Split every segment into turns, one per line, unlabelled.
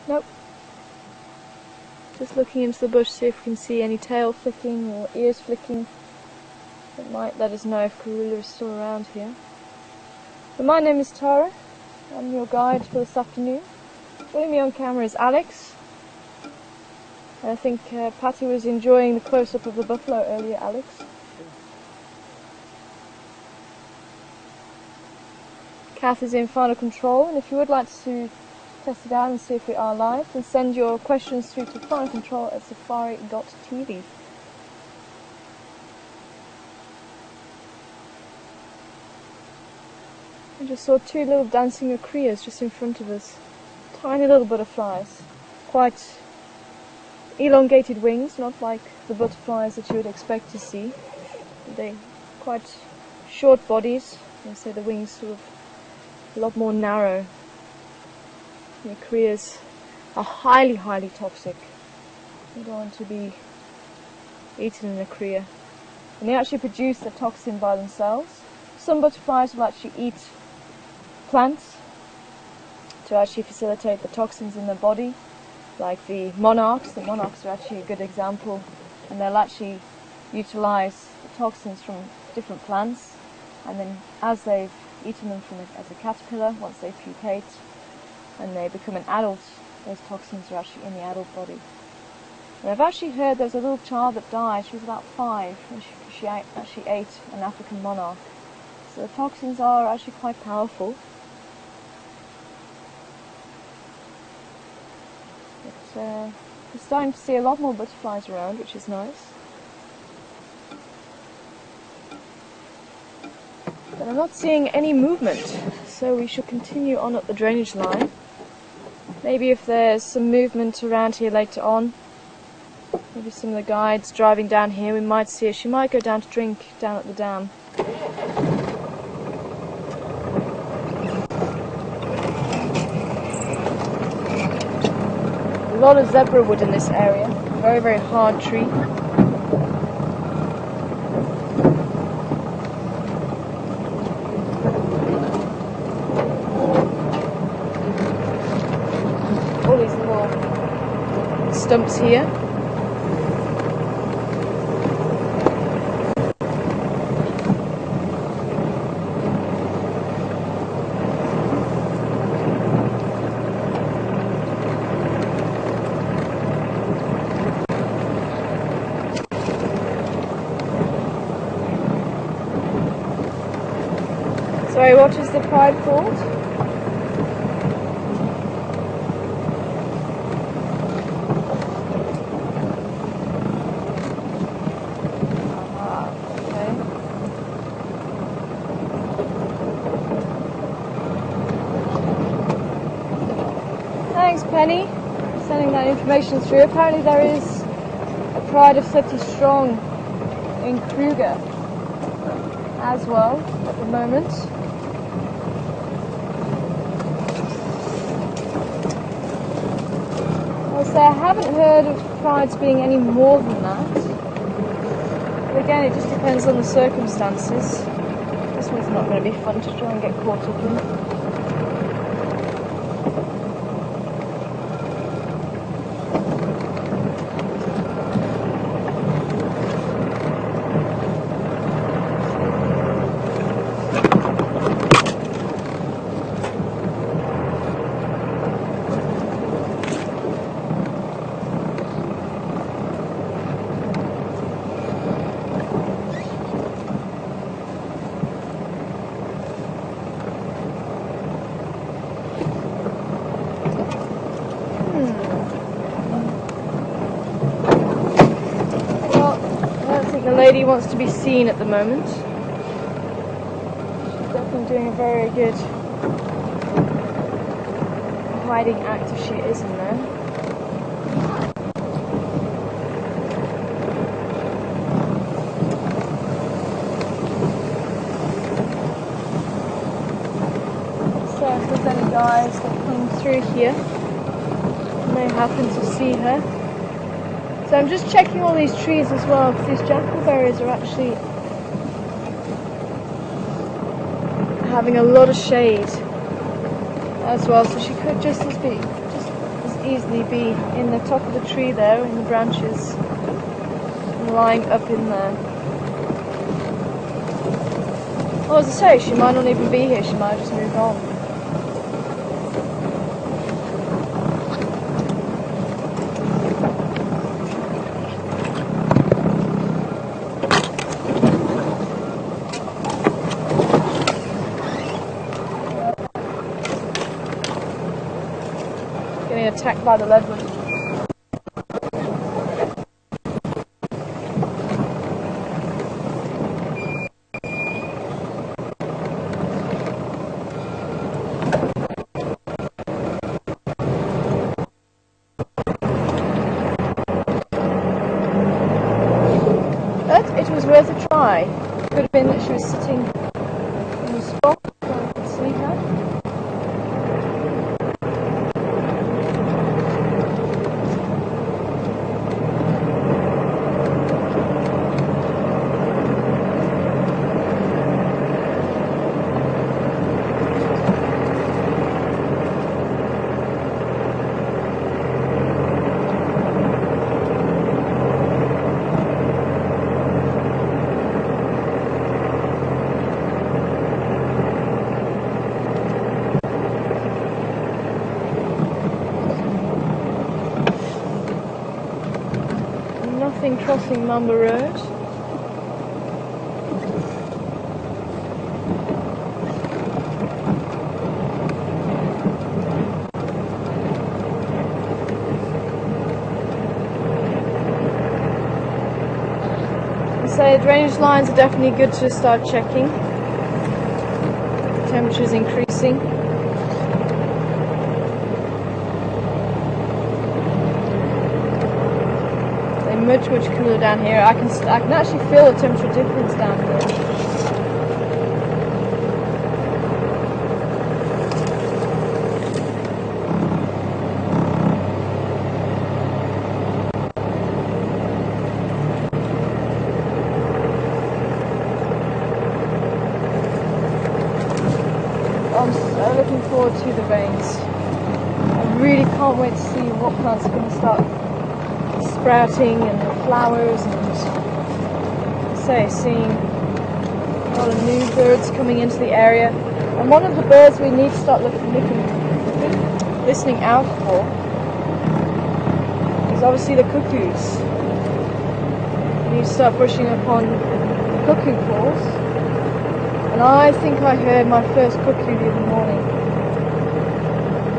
Nope. Just looking into the bush, see if we can see any tail flicking or ears flicking. It might let us know if Karula is still around here. But my name is Tara. I'm your guide for this afternoon. Joining me on camera is Alex. I think Patty was enjoying the close-up of the buffalo earlier, Alex. Kath is in final control, and if you would like to test it out and see if we are live, then send your questions through to finalcontrol@safari.tv. I just saw two little dancing akrias just in front of us. Tiny little butterflies. Quite elongated wings, not like the butterflies that you would expect to see. They quite short bodies, and so the wings sort of a lot more narrow. The akrias are highly, highly toxic. You don't want to be eaten an akria. And they actually produce the toxin by themselves. Some butterflies will actually eat plants to actually facilitate the toxins in their body, like the monarchs. The monarchs are actually a good example, and they'll actually utilize the toxins from different plants, and then as they've eaten them as a caterpillar, once they pupate and they become an adult, those toxins are actually in the adult body. And I've actually heard there's a little child that died. She was about 5 when she actually ate an African monarch. So the toxins are actually quite powerful. But we're starting to see a lot more butterflies around, which is nice. But I'm not seeing any movement, so we should continue on up the drainage line. Maybe if there's some movement around here later on, maybe some of the guides driving down here, we might see her. She might go down to drink down at the dam. A lot of zebra wood in this area, very, very hard tree. All these little stumps here. Sorry, what is the pride called? Okay. Thanks, Penny, for sending that information through. Apparently there is a pride of 30 strong in Kruger as well at the moment. So I haven't heard of prides being any more than that. But again, it just depends on the circumstances. This one's not going to be fun to try and get caught up in. The lady wants to be seen at the moment. She's definitely doing a very good hiding act if she is in there. So if there's any guys that come through here, may happen to see her. So I'm just checking all these trees as well, because these jackalberries are actually having a lot of shade. as well, so she could just as easily be in the top of the tree there, in the branches, and lying up in there. Well, as I say, she might not even be here, she might have just moved on. Getting attacked by the leopard. But it was worth a try. Could have been that she was sitting in the spot where I could see her. Nothing crossing Mamba Road. So drainage lines are definitely good to start checking. The temperature is increasing. Much cooler down here. I can actually feel the temperature difference down here. I'm so looking forward to the rains. I really can't wait to see what plants are going to start sprouting and the flowers, and say seeing a lot of new birds coming into the area. And one of the birds we need to start listening out for is obviously the cuckoos. We need to start brushing up on the cuckoo calls. And I think I heard my first cuckoo the other morning.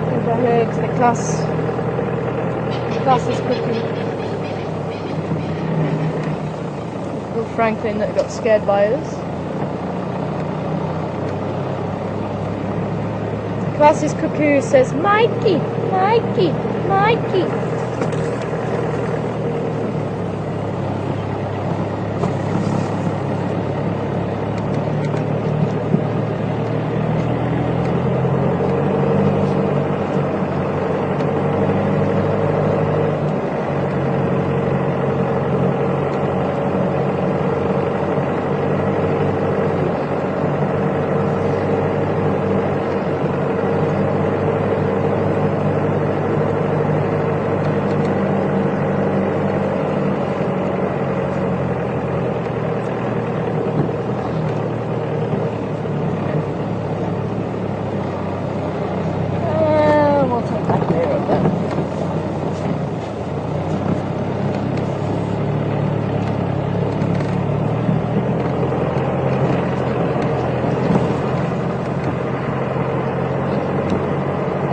I think I heard the class's cuckoo. Franklin that got scared by us. Class's cuckoo says, "Mikey, Mikey, Mikey."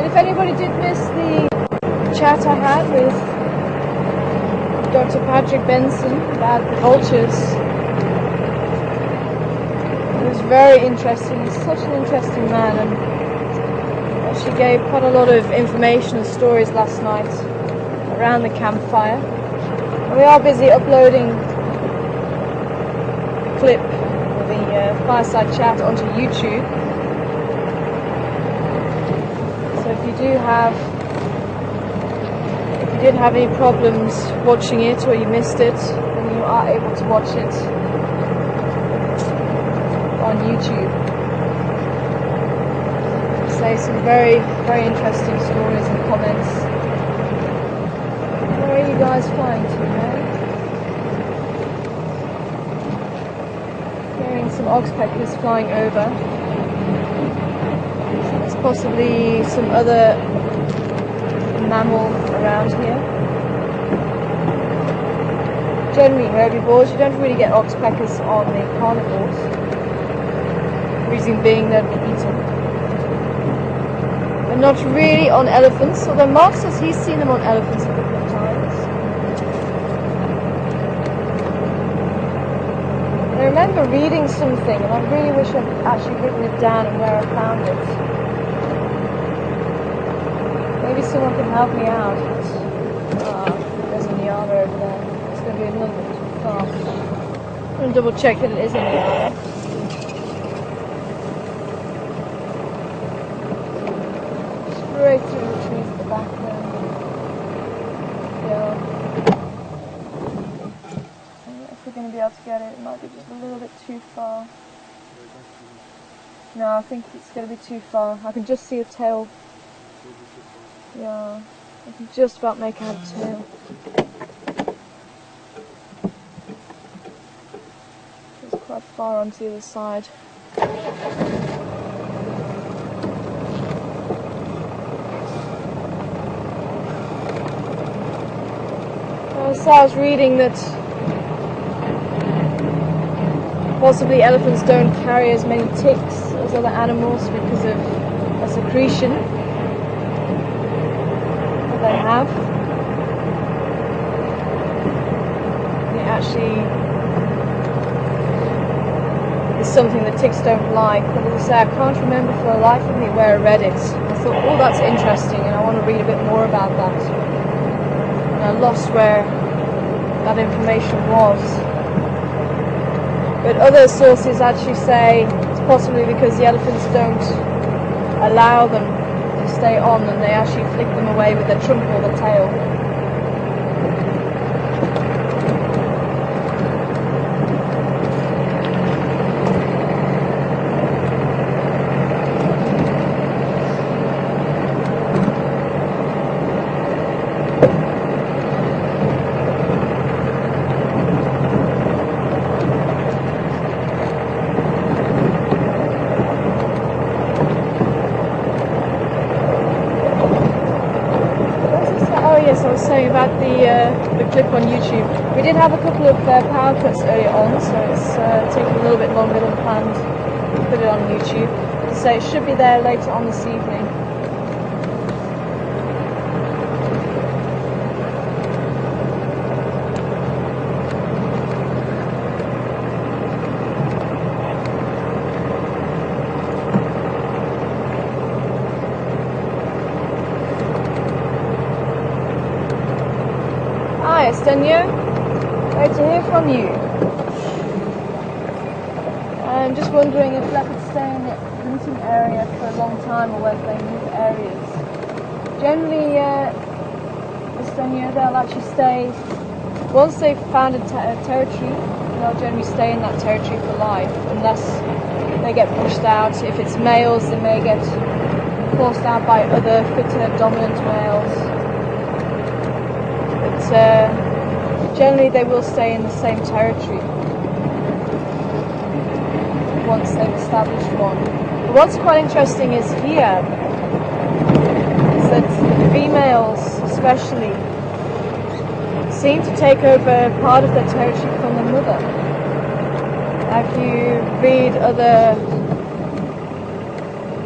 If anybody did miss the chat I had with Dr. Patrick Benson about the vultures, it was very interesting. He's such an interesting man, and she gave quite a lot of information and stories last night around the campfire. And we are busy uploading a clip of the fireside chat onto YouTube. If you did have any problems watching it or you missed it, then you are able to watch it on YouTube. say some very, very interesting stories and comments. Where are you guys flying to, man? Hearing some oxpeckers flying over. So there's possibly some other mammal around here. Generally herbivores, you don't really get oxpeckers on the carnivores. Reason being they'd be eaten. But not really on elephants, although Mark says he's seen them on elephants a couple of times. I remember reading something, and I really wish I'd actually written it down and where I found it. Maybe someone can help me out. There's a Niara over there. It's going to be a little bit too far. I'm going to double check that it is a Niara. Straight through the trees at the back there. Yeah. If we're going to be able to get it, it might be just a little bit too far. No, I think it's going to be too far. I can just see a tail. Yeah, I can just about make out a tail. It's quite far onto the other side. So I was reading that possibly elephants don't carry as many ticks as other animals because of a secretion that they have. It actually is something that ticks don't like. But as I say, I can't remember for the life of me where I read it. I thought, oh, that's interesting, and I want to read a bit more about that. And I lost where that information was. But other sources actually say it's possibly because the elephants don't allow them to stay on, and they actually flick them away with their trunk or their tail. Yes, I was saying about the clip on YouTube. We did have a couple of power cuts earlier on, so it's taking a little bit longer than planned to put it on YouTube. So it should be there later on this evening. Hi, Estenio. Great to hear from you. I'm just wondering if leopards stay in the hunting area for a long time or whether they move areas. Generally, Estenio, they'll actually stay, once they've found a territory, they'll generally stay in that territory for life, unless they get pushed out. If it's males, they may get forced out by other fitter, dominant males. Generally they will stay in the same territory once they've established one. But what's quite interesting is here is that the females especially seem to take over part of their territory from the mother. If you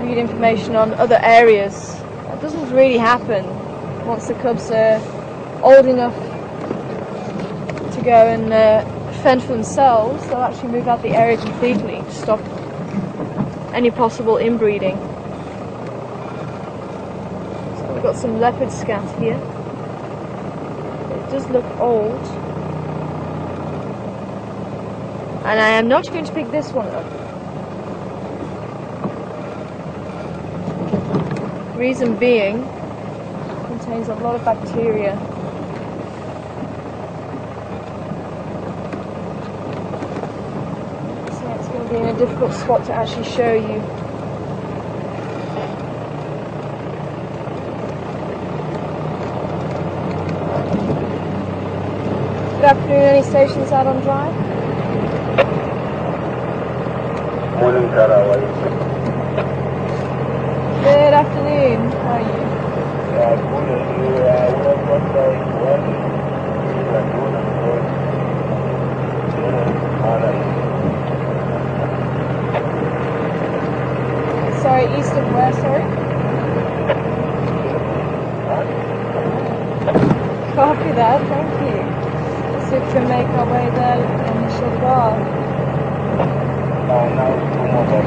read information on other areas, that doesn't really happen. Once the cubs are old enough to go and fend for themselves, they'll actually move out the area completely to stop any possible inbreeding. So we've got some leopard scat here. It does look old. And I am not going to pick this one up. Reason being, it contains a lot of bacteria. So it's going to be in a difficult spot to actually show you. afternoon, any stations out on drive?
Morning, Tara, how are you?
Good afternoon, how are you?
Yeah, good. What time? One,
Sorry, east of where, sorry? Copy that, thank you. So we can make our way there in a short while.
now it's more about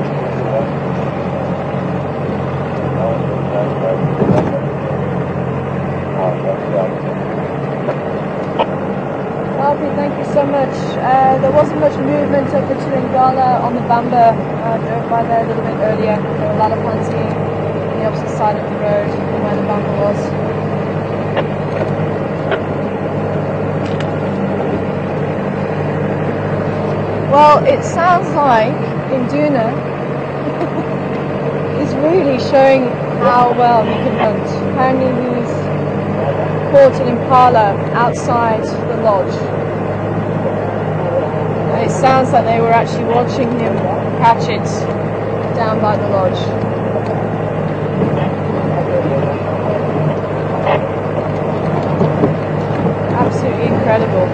Copy, thank you so much. There wasn't much movement up the Tulingala on the Bamba. I drove by there a little bit earlier. There were a lot of hunting on the opposite side of the road from where the Bamba was. Well, it sounds like Induna is really showing how well he can hunt. Apparently he's caught an impala outside the lodge. And it sounds like they were actually watching him catch it down by the lodge. Absolutely incredible.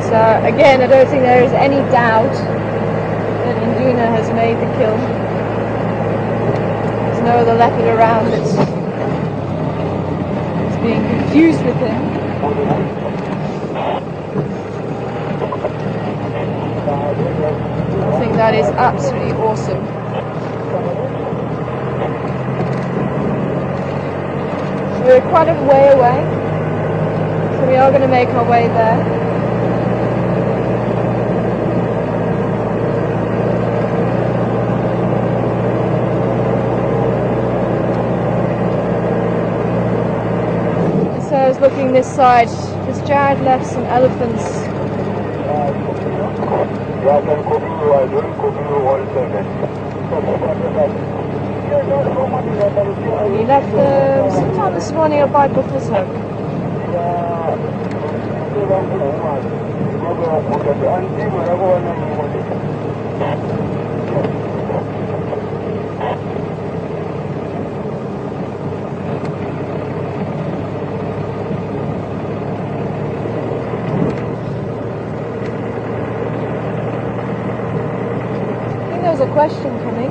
So again, I don't think there is any doubt that Induna has made the kill. There's no other leopard around that's being confused with him. I think that is absolutely awesome. We're quite a way away, so we are going to make our way there. So I was looking this side, because Jared left some elephants. He left them sometime this morning up by Buffalo's Hook. There's a question coming.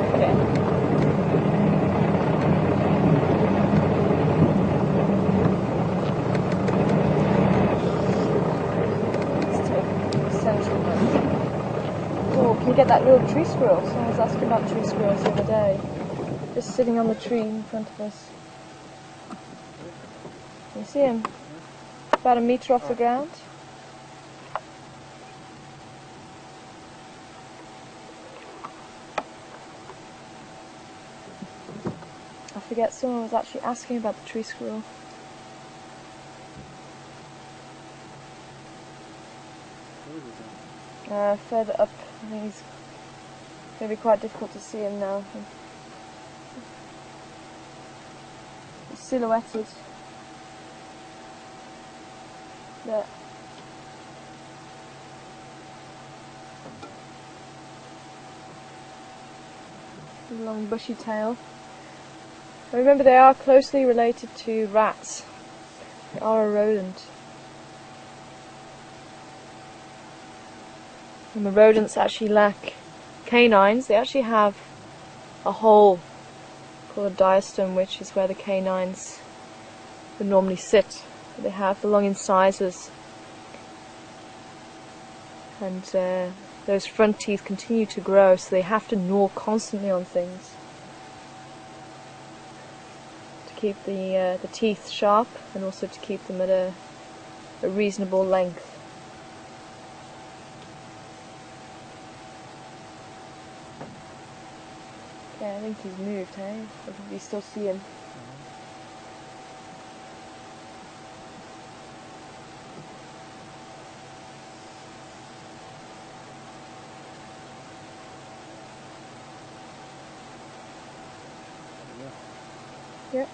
Okay. Let's take central one. Oh, can you get that little tree squirrel? Someone was asking about tree squirrels the other day. Just sitting on the tree in front of us. You see him? About a metre off the ground. I forget, someone was actually asking about the tree squirrel. Further up, I think it's going to be quite difficult to see him now. He's silhouetted there. Long bushy tail. But remember, they are closely related to rats. They are a rodent. And the rodents actually lack canines. They actually have a hole called a diastem, which is where the canines would normally sit. They have the long incisors, and those front teeth continue to grow, so they have to gnaw constantly on things to keep the teeth sharp, and also to keep them at a reasonable length. Okay, I think he's moved, hey? Or do you still see him? Yep.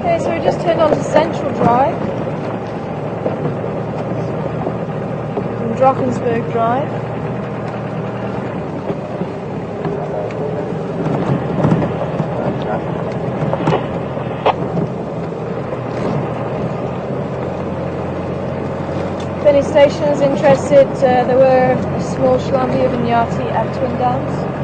Okay, so we just turned onto Central Drive from Drakensberg Drive. If any station is interested, there were a small Shlambi of Inyati at Twin Downs.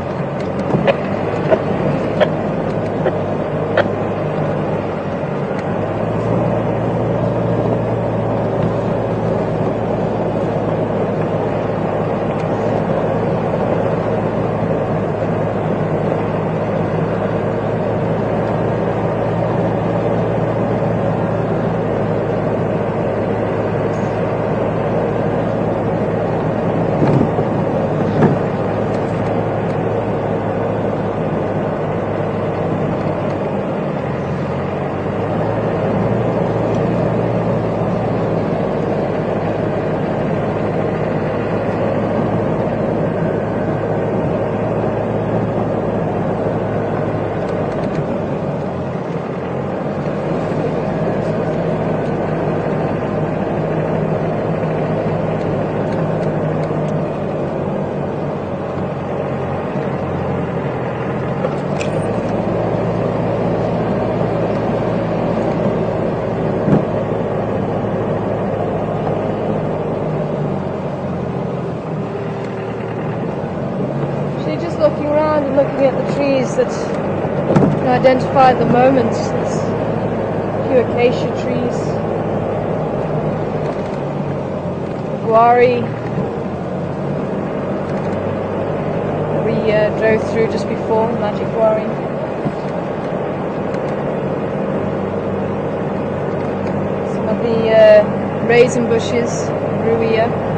Looking around and looking at the trees that you can identify at the moment. There's a few acacia trees, guari we drove through just before, magic guari. Some of the raisin bushes, ruia.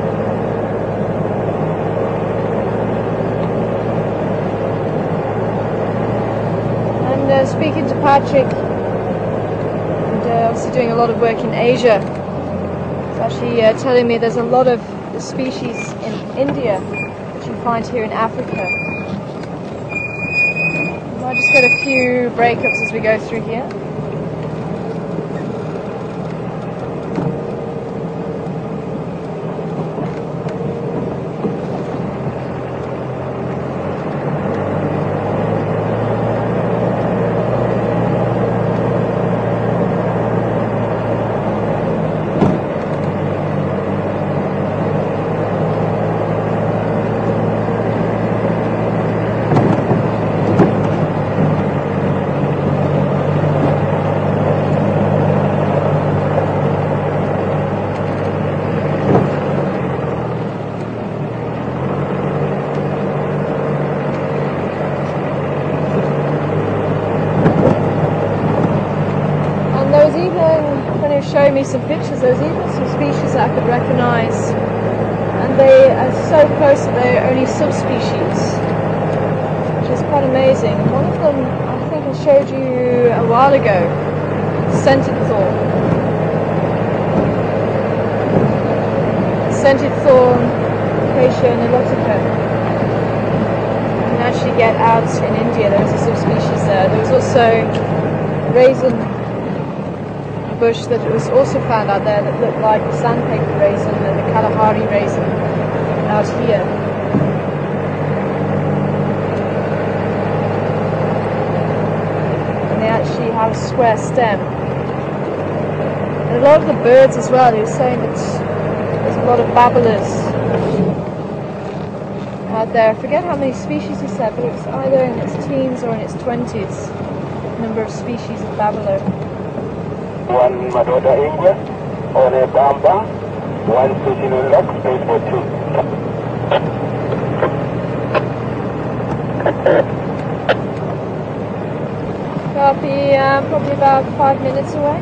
Speaking to Patrick, and obviously doing a lot of work in Asia, he's actually telling me there's a lot of the species in India which you find here in Africa. I just get a few breakups as we go through here. showing me some pictures. There's even some species I could recognise, and they are so close that they're only subspecies, which is quite amazing. One of them, I think I showed you a while ago, scented thorn. Scented thorn, Acacia nilotica. You can actually get out in India. There's a subspecies there. There was also raisin bush that was also found out there that looked like the sandpaper raisin and the Kalahari raisin out here. And they actually have a square stem. And a lot of the birds as well, he was saying that there's a lot of babblers out there. I forget how many species he said, but it's either in its teens or in its 20s, number of species of babbler.
One Madoda English, on a Bamba, one fishing on lock, space for 2.
Copy, probably about 5 minutes away.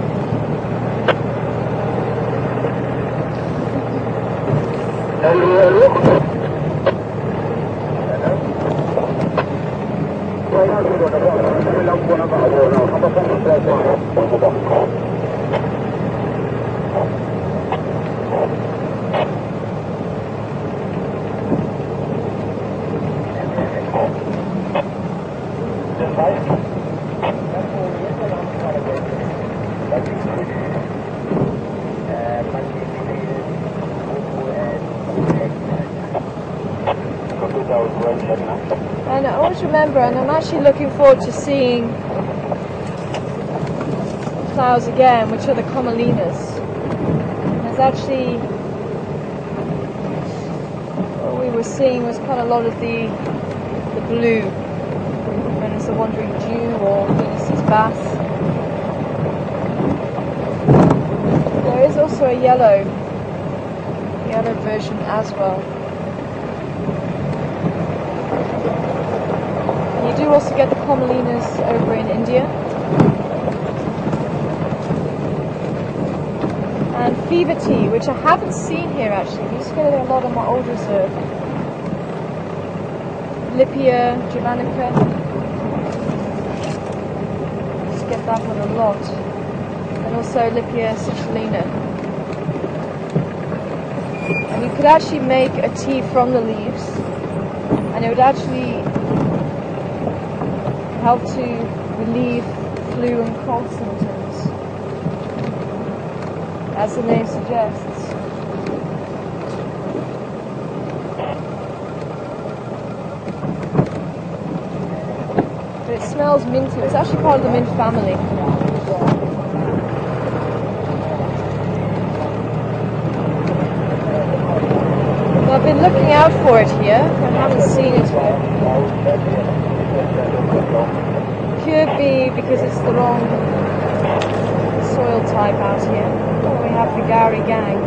And I always remember, and I'm actually looking forward to seeing flowers again, which are the comelinas. There's actually, what we were seeing was quite a lot of the blue, and it's the wandering dew or Venus's bath. There is also a yellow version as well. You do also get the comelinas over in India. And fever tea, which I haven't seen here actually. We used to get it a lot on my old reserve. Lipia javanica. Used to get that one a lot. And also Lipia citrullina. And you could actually make a tea from the leaves, and it would actually help to relieve flu and cold symptoms, as the name suggests. But it smells minty. It's actually part of the mint family. Well, I've been looking out for it here. I haven't seen it here. Could be because it's the wrong soil type out here. Oh, we have the Gowrie gang.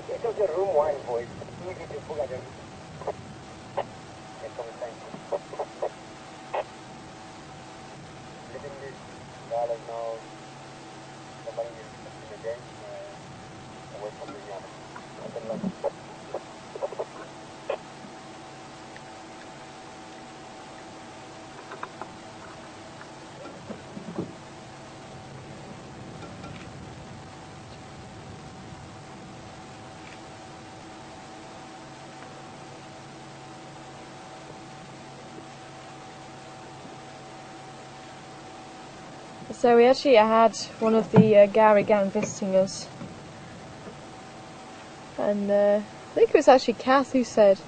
It was a room wine voice. Easy to book at them. Living this dollars now. Somebody is in the game away from the yard.
So we actually had one of the Gowrie gang visiting us, and I think it was actually Kath who said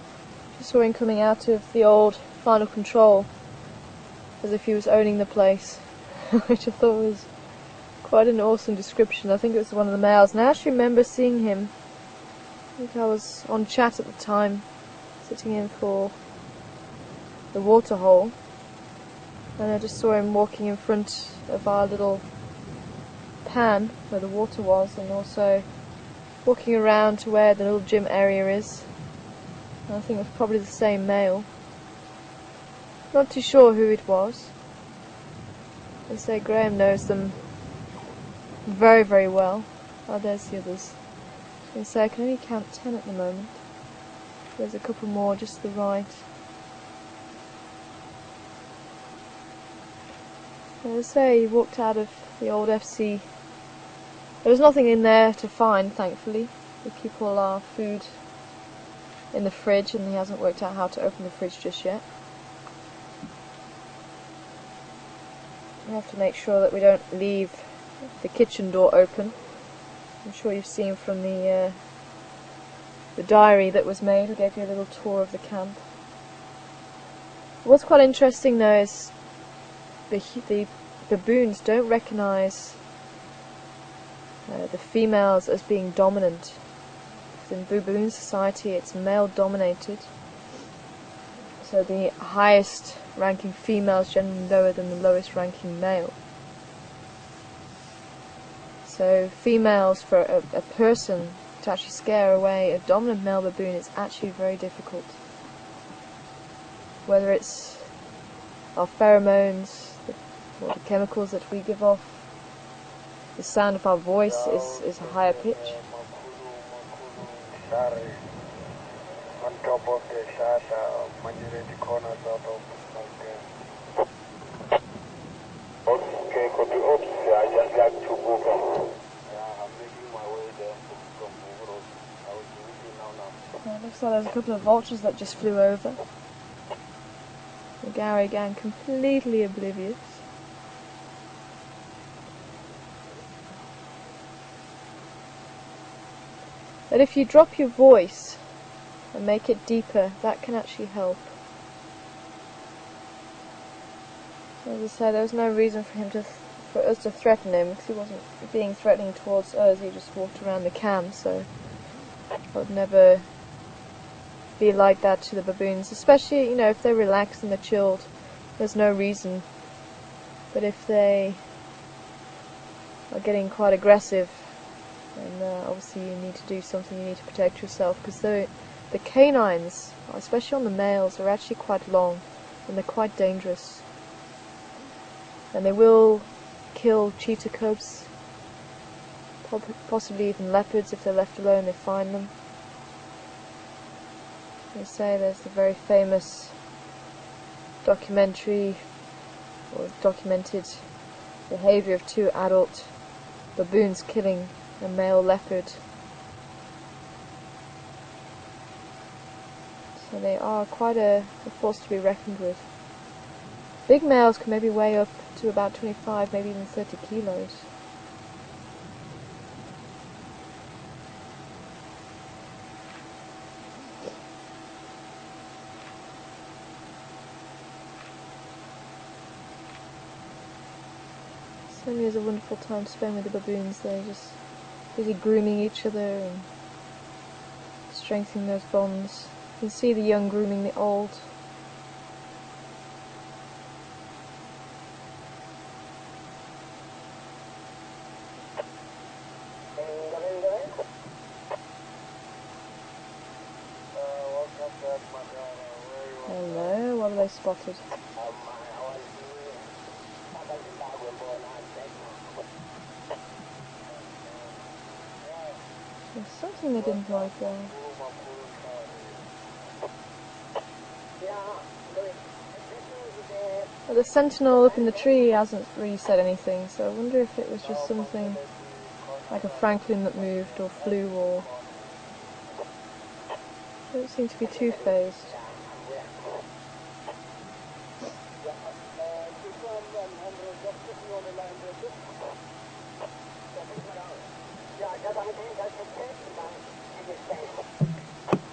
she saw him coming out of the old final control, as if he was owning the place, which I thought was quite an awesome description. I think it was one of the males, and I actually remember seeing him. I think I was on chat at the time, sitting in for the water hole, and I just saw him walking in front of our little pan where the water was, and also walking around to where the little gym area is. And I think it was probably the same male. Not too sure who it was. They say Graham knows them very, very well. Oh, there's the others. They say I can only count 10 at the moment. There's a couple more just to the right. As I say, he walked out of the old FC. There was nothing in there to find, thankfully. We keep all our food in the fridge, and he hasn't worked out how to open the fridge just yet. We have to make sure that we don't leave the kitchen door open. I'm sure you've seen from the diary that was made. We gave you a little tour of the camp. What's quite interesting though is the baboons don't recognise the females as being dominant. In baboon society it's male dominated, so the highest ranking female is generally lower than the lowest ranking male. So females, for a person to actually scare away a dominant male baboon, is actually very difficult. Whether it's our pheromones or the chemicals that we give off, the sound of our voice is a higher pitch.
On top of the shot, manipulating corners out of okay, copy. Oops, I just got to book. Yeah, I'm making my way there from Bogor. I was looking now.
It looks like there's a couple of vultures that just flew over. The Gary gang completely oblivious. But if you drop your voice and make it deeper, that can actually help. As I said, there was no reason for us to threaten him, because he wasn't being threatening towards us. He just walked around the camp, so I would never be like that to the baboons. Especially, you know, if they're relaxed and they're chilled, there's no reason. But if they are getting quite aggressive, and obviously you need to do something, you need to protect yourself, because the canines, especially on the males, are actually quite long and they're quite dangerous, and they will kill cheetah cubs, possibly even leopards. If they're left alone, they find them. They say there's the very famous documentary or documented behaviour of 2 adult baboons killing a male leopard. So they are quite a force to be reckoned with. Big males can maybe weigh up to about 25, maybe even 30 kilos. Certainly is a wonderful time to spend with the baboons. They're just busy grooming each other and strengthening those bonds. You can see the young grooming the old. Hello, what have they spotted? There's something they didn't like there. Well, the sentinel up in the tree hasn't really said anything, so I wonder if it was just something like a francolin that moved or flew, or... They don't seem to be too phased.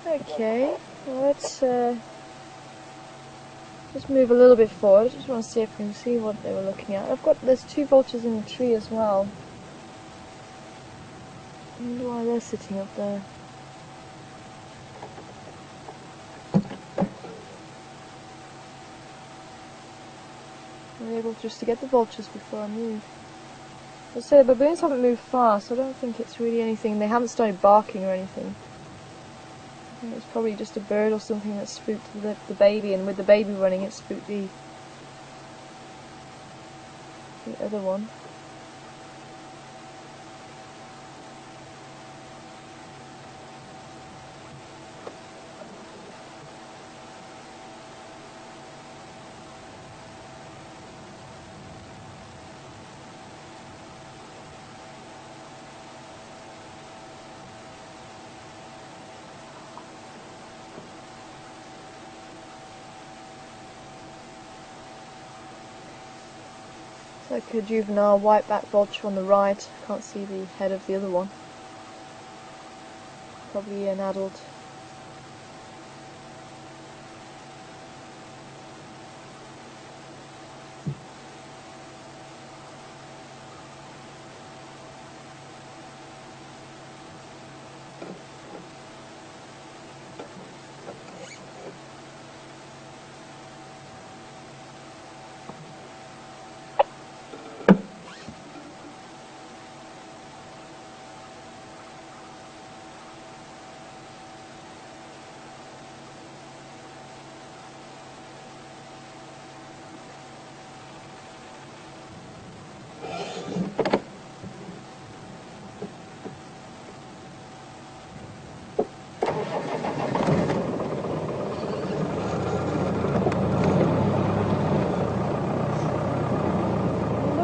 Okay, well, let's Just move a little bit forward. I just want to see if I can see what they were looking at. There's two vultures in the tree as well. I wonder why they're sitting up there. I'm able just to get the vultures before I move. As I say, the baboons haven't moved far, so I don't think it's really anything. They haven't started barking or anything. I think it's probably just a bird or something that spooked the baby, and with the baby running it spooked the other one. Like a juvenile white-backed vulture on the right. Can't see the head of the other one. Probably an adult.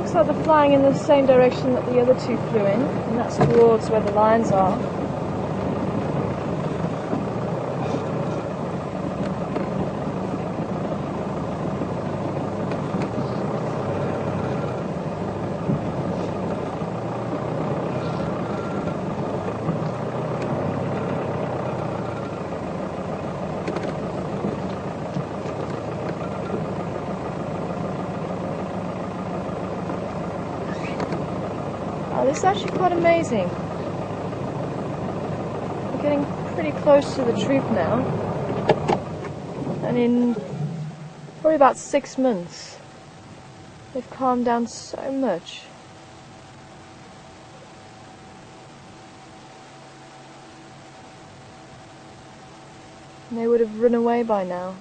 So they're flying in the same direction that the other two flew in, and that's towards where the lions are. This is actually quite amazing. We're getting pretty close to the troop now, and in probably about 6 months they've calmed down so much. And they would have run away by now.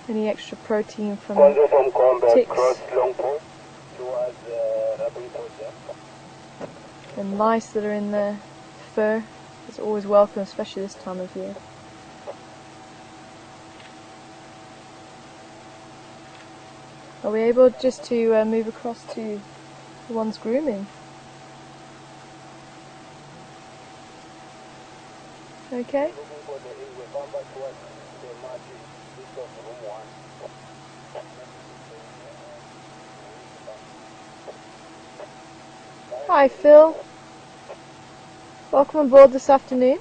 Any extra protein from ticks and lice that are in their fur is always welcome, especially this time of year. Are we able just to move across to the ones grooming? Okay. Hi Phil, welcome aboard this afternoon.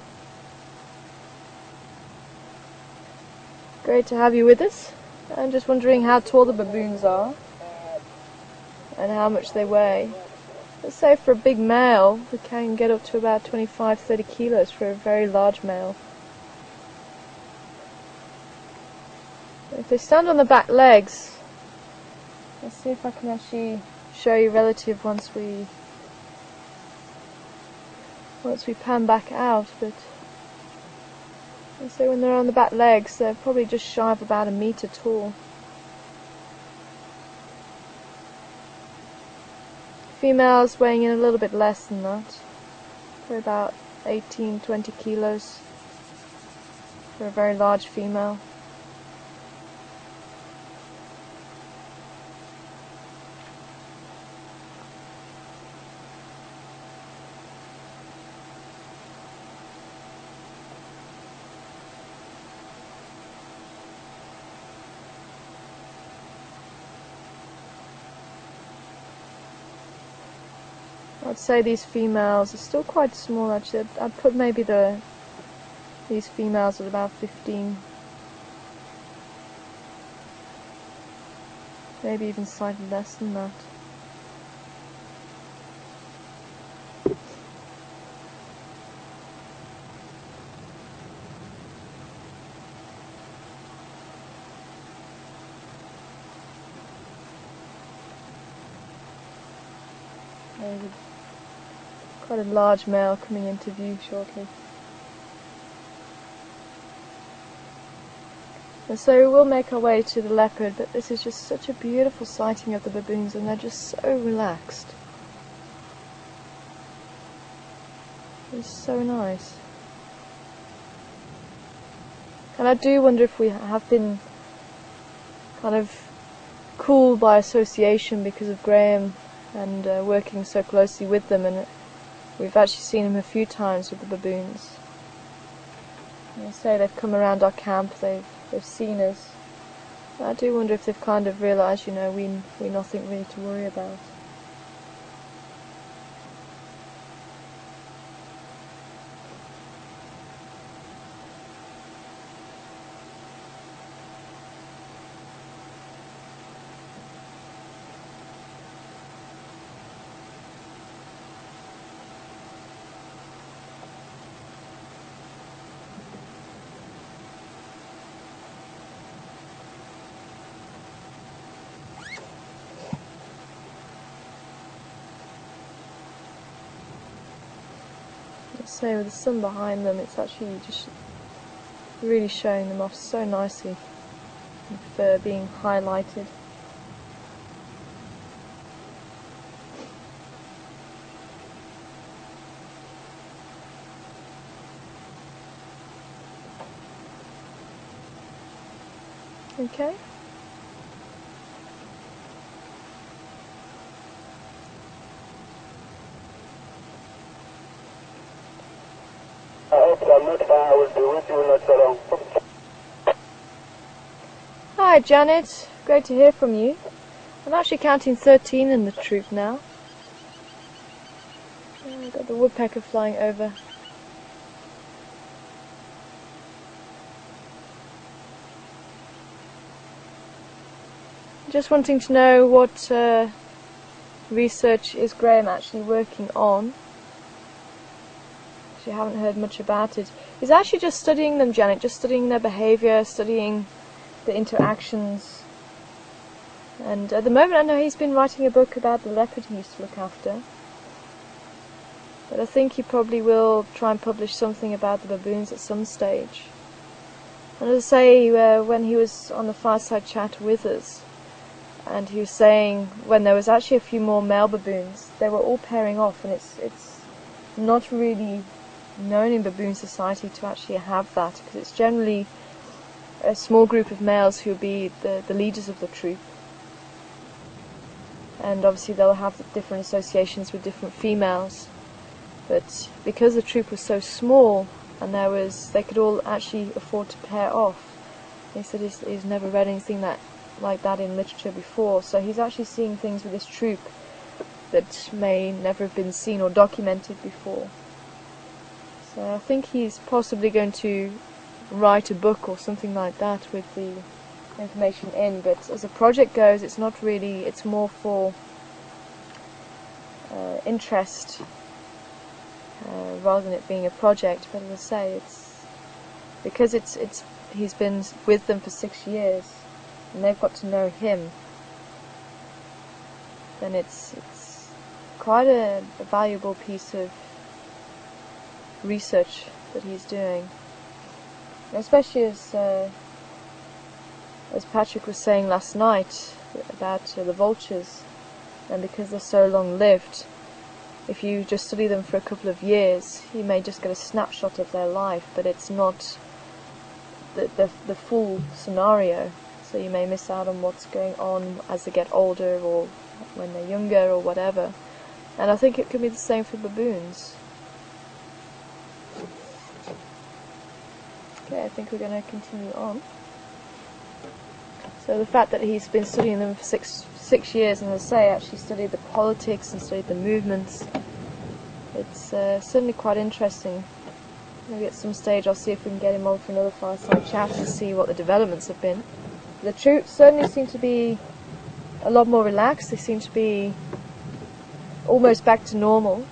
Great to have you with us. I'm just wondering how tall the baboons are and how much they weigh. Let's say for a big male, they can get up to about 25-30 kilos for a very large male. If they stand on the back legs, let's see if I can actually show you relative once we pan back out, but let's say when they're on the back legs, they're probably just shy of about 1 meter tall. Females weighing in a little bit less than that, for about 18-20 kilos for a very large female. I'd say these females are still quite small actually. I'd put maybe these females at about 15. Maybe even slightly less than that. There's quite a large male coming into view shortly. And so we'll make our way to the leopard, but this is just such a beautiful sighting of the baboons, and they're just so relaxed. It's so nice. And I do wonder if we have been kind of cooled by association because of Graham and working so closely with them, and we've actually seen him a few times with the baboons. And I say they've come around our camp, they've seen us. I do wonder if they've kind of realised, we're nothing really to worry about. So with the sun behind them, it's actually just really showing them off so nicely, with fur being highlighted. Okay.
I'm not far. I will be with you not so long.
Hi Janet, great to hear from you. I'm actually counting 13 in the troop now. I've got the woodpecker flying over. Just wanting to know what research is Graham actually working on. You haven't heard much about it. He's actually just studying them, Janet, just studying their behaviour, studying the interactions. And at the moment I know he's been writing a book about the leopard he used to look after. But I think he probably will try and publish something about the baboons at some stage. And as I say, when he was on the fireside chat with us, and he was saying when there was actually a few more male baboons, they were all pairing off, and it's not really known in baboon society to actually have that, because it's generally a small group of males who will be the leaders of the troop, and obviously they'll have different associations with different females. But because the troop was so small and they could all actually afford to pair off, he said he's never read anything like that in literature before, so he's actually seeing things with this troop that may never have been seen or documented before. So I think he's possibly going to write a book or something like that with the information in, but as a project goes, it's not really, it's more for interest rather than it being a project. But as I say, it's because he's been with them for 6 years and they've got to know him, then it's quite a valuable piece of research that he's doing, especially as Patrick was saying last night about the vultures, and because they're so long-lived, if you just study them for a couple of years, you may just get a snapshot of their life, but it's not the full scenario, so you may miss out on what's going on as they get older or when they're younger or whatever. And I think it could be the same for baboons. Okay, I think we're going to continue on. So the fact that he's been studying them for six years, and as I say, actually studied the politics and studied the movements, It's certainly quite interesting. Maybe at some stage I'll see if we can get him on for another fireside chat to see what the developments have been. The troops certainly seem to be a lot more relaxed. They seem to be almost back to normal.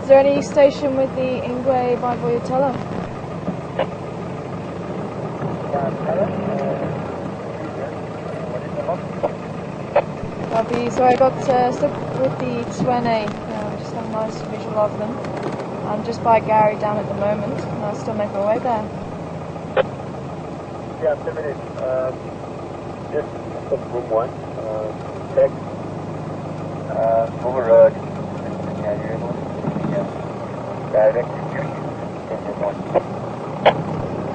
Is there any station with the Ingwe by Voyatella? So I got stuck with the Twene, just have a nice visual of them. I'm just by Gary Dam at the moment, and I'll still make my way there.
Yeah, 10 minutes. Just room 1. Check. Override. Direct execution.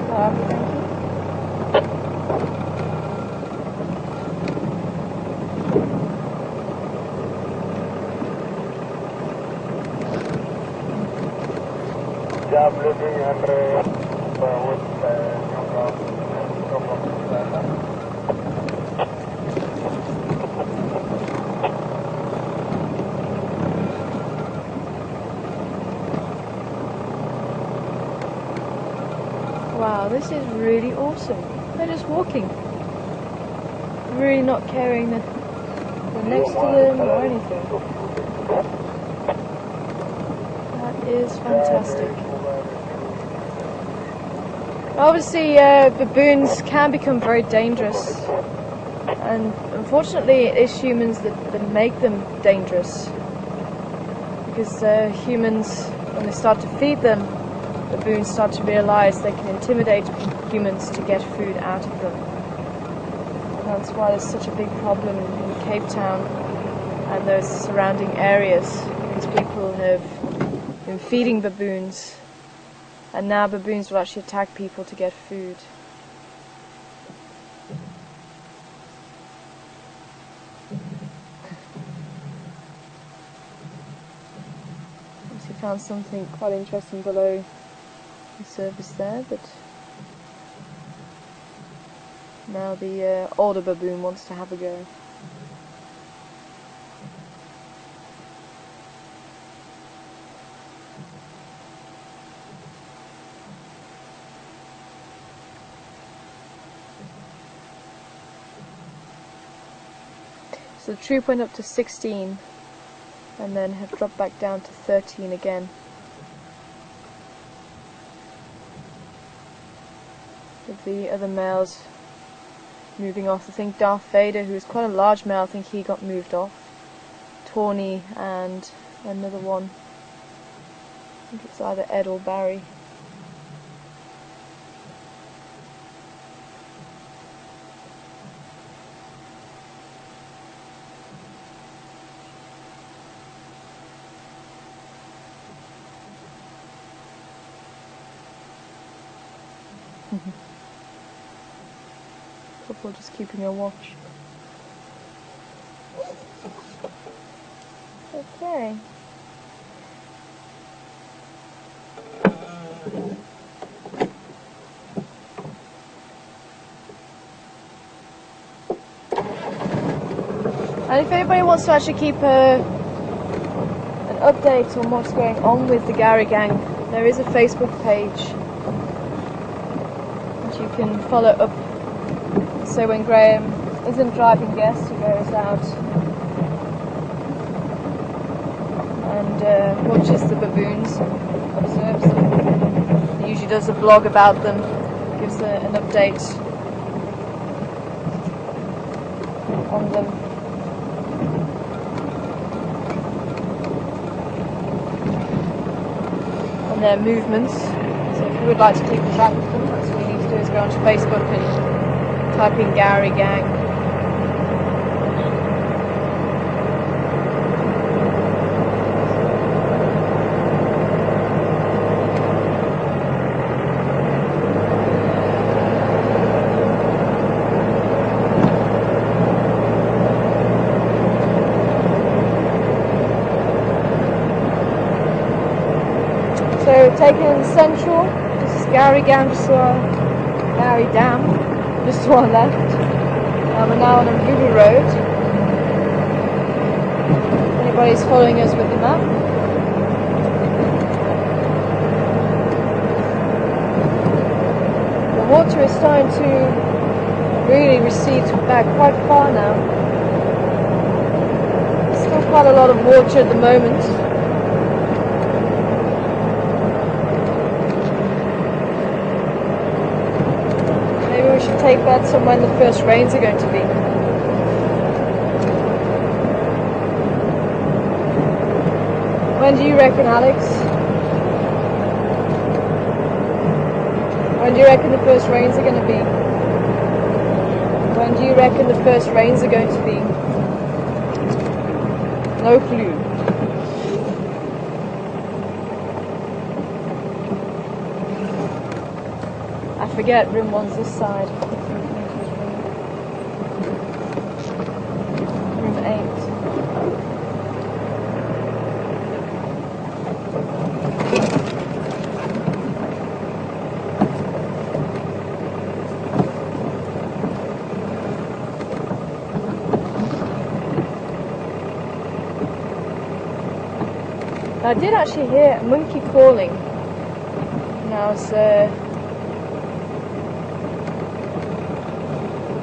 Thank you.
Job looking under
Wow, this is really awesome. They're just walking. Really not caring that we're next to them or anything. That is fantastic. Obviously, baboons can become very dangerous, and unfortunately it is humans that make them dangerous, because humans, when they start to feed them, baboons start to realise they can intimidate humans to get food out of them. And that's why there's such a big problem in Cape Town and those surrounding areas, because people have been feeding baboons, and now baboons will actually attack people to get food. Obviously found something quite interesting below the surface there, but now the older baboon wants to have a go. So the troop went up to 16 and then have dropped back down to 13 again. With the other males moving off. I think Darth Vader, who is quite a large male, I think he got moved off. Tawny and another one. I think it's either Ed or Barry. Couple just keeping a watch. Okay. And if anybody wants to actually keep an update on what's going on with the Gary Gang, there is a Facebook page that you can follow up. So when Graham isn't driving guests, he goes out and watches the baboons, observes them. He usually does a blog about them, gives an update on them. And their movements. So if you would like to keep track of them, that's what you need to do, is go onto Facebook and type in Gary Gang. So taking in Central, this is Gary Dam, just to our left. We're now on a river road. Anybody's following us with the map. The water is starting to really recede back quite far now. Still quite a lot of water at the moment. Maybe we should take bets on when the first rains are going to be. When do you reckon, Alex? When do you reckon the first rains are going to be? When do you reckon the first rains are going to be? No clue. I forget, room 1's this side. Room 8. I did actually hear a monkey calling when I was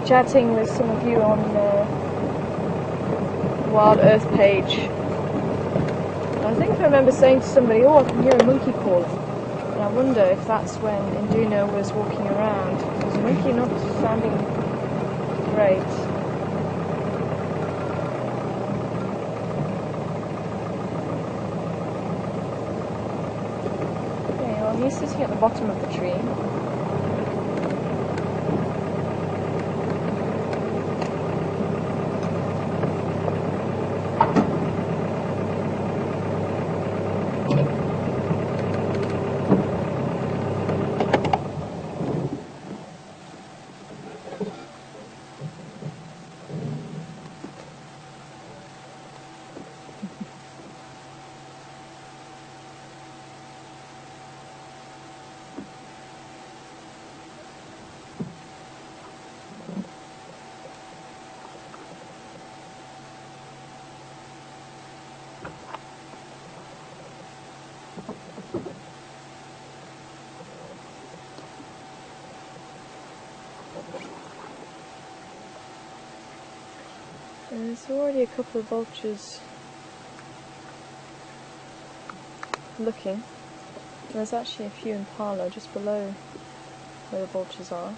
chatting with some of you on the Wild Earth page. And I think I remember saying to somebody, oh, I can hear a monkey calling. And I wonder if that's when Induna was walking around. Was the monkey not sounding great? He's sitting at the bottom of the tree. There's already a couple of vultures looking. There's actually a few impala just below where the vultures are.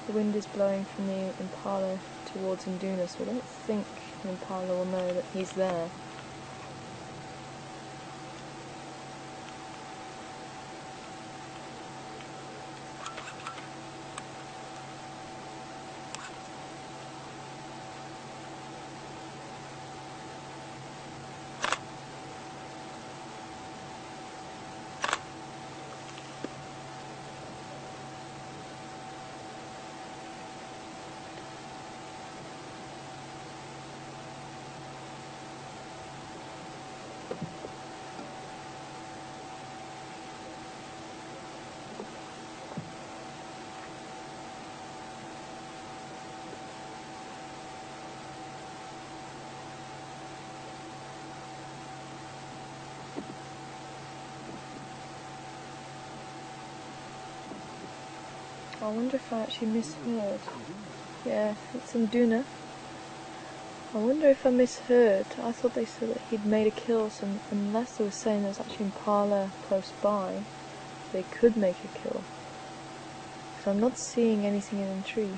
The wind is blowing from the impala towards Induna, so I don't think the impala will know that he's there. I wonder if I actually misheard. Yeah, it's Induna. I wonder if I misheard. I thought they said that he'd made a kill, so unless they were saying there's actually impala close by, they could make a kill. Because I'm not seeing anything in the tree.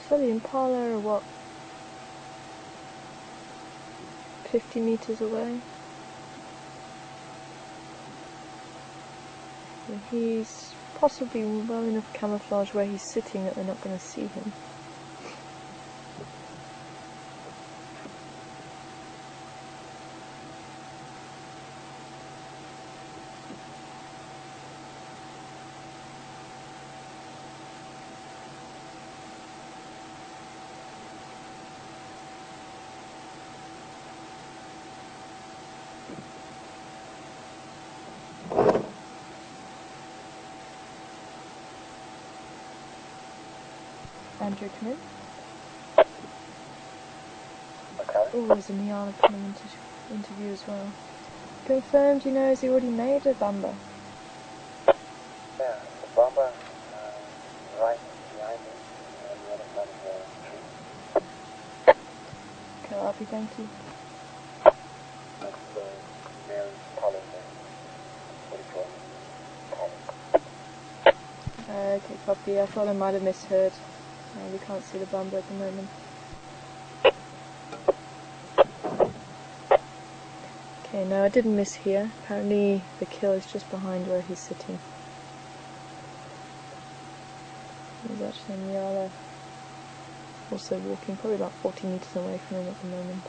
So the impala are what, 50 meters away? And he's possibly well enough camouflage where he's sitting that they're not going to see him. Andrew, come in.
Okay.
Oh, there's a Niala coming into interview as well. Confirmed, has he already made a bamba?
Yeah, the bomber right behind me on the other side of the tree.
Okay, Alfie, thank you.
That's male pollen there. What do you call it? Pollen.
Okay, copy. I thought I might have misheard. We can't see the bamba at the moment. Okay, no, I didn't mishear. Apparently the kill is just behind where he's sitting. There's actually Niala also walking, probably about 40 meters away from him at the moment.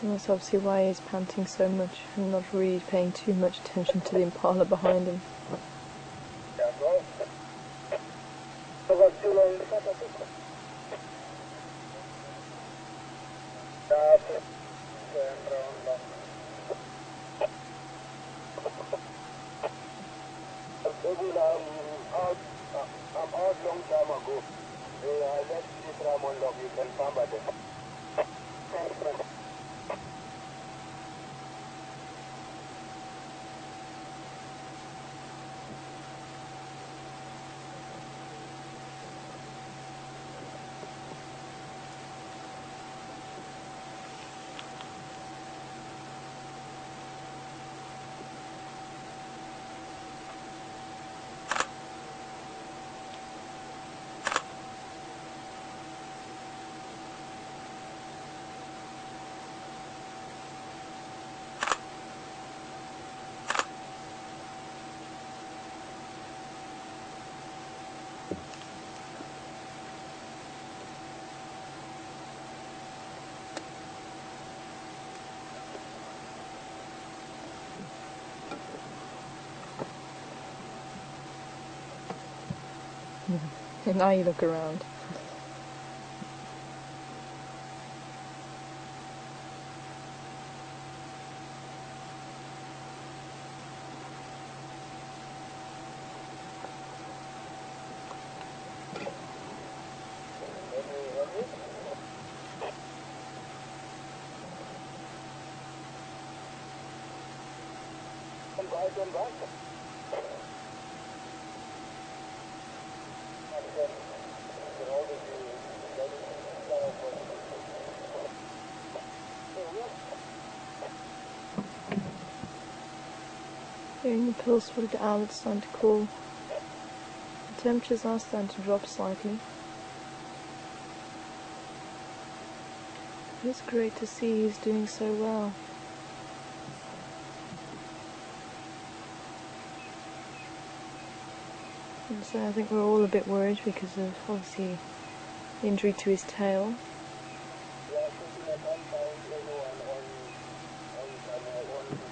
And that's obviously why he's panting so much and not really paying too much attention to the impala behind him.
I'm out long time ago. I left this ram on log. You can farm by them. Thanks, man.
And now you look around. Hearing the pulse for the hour, it's starting to cool. The temperatures are starting to drop slightly. It's great to see he's doing so well. And so I think we're all a bit worried because of obviously injury to his tail.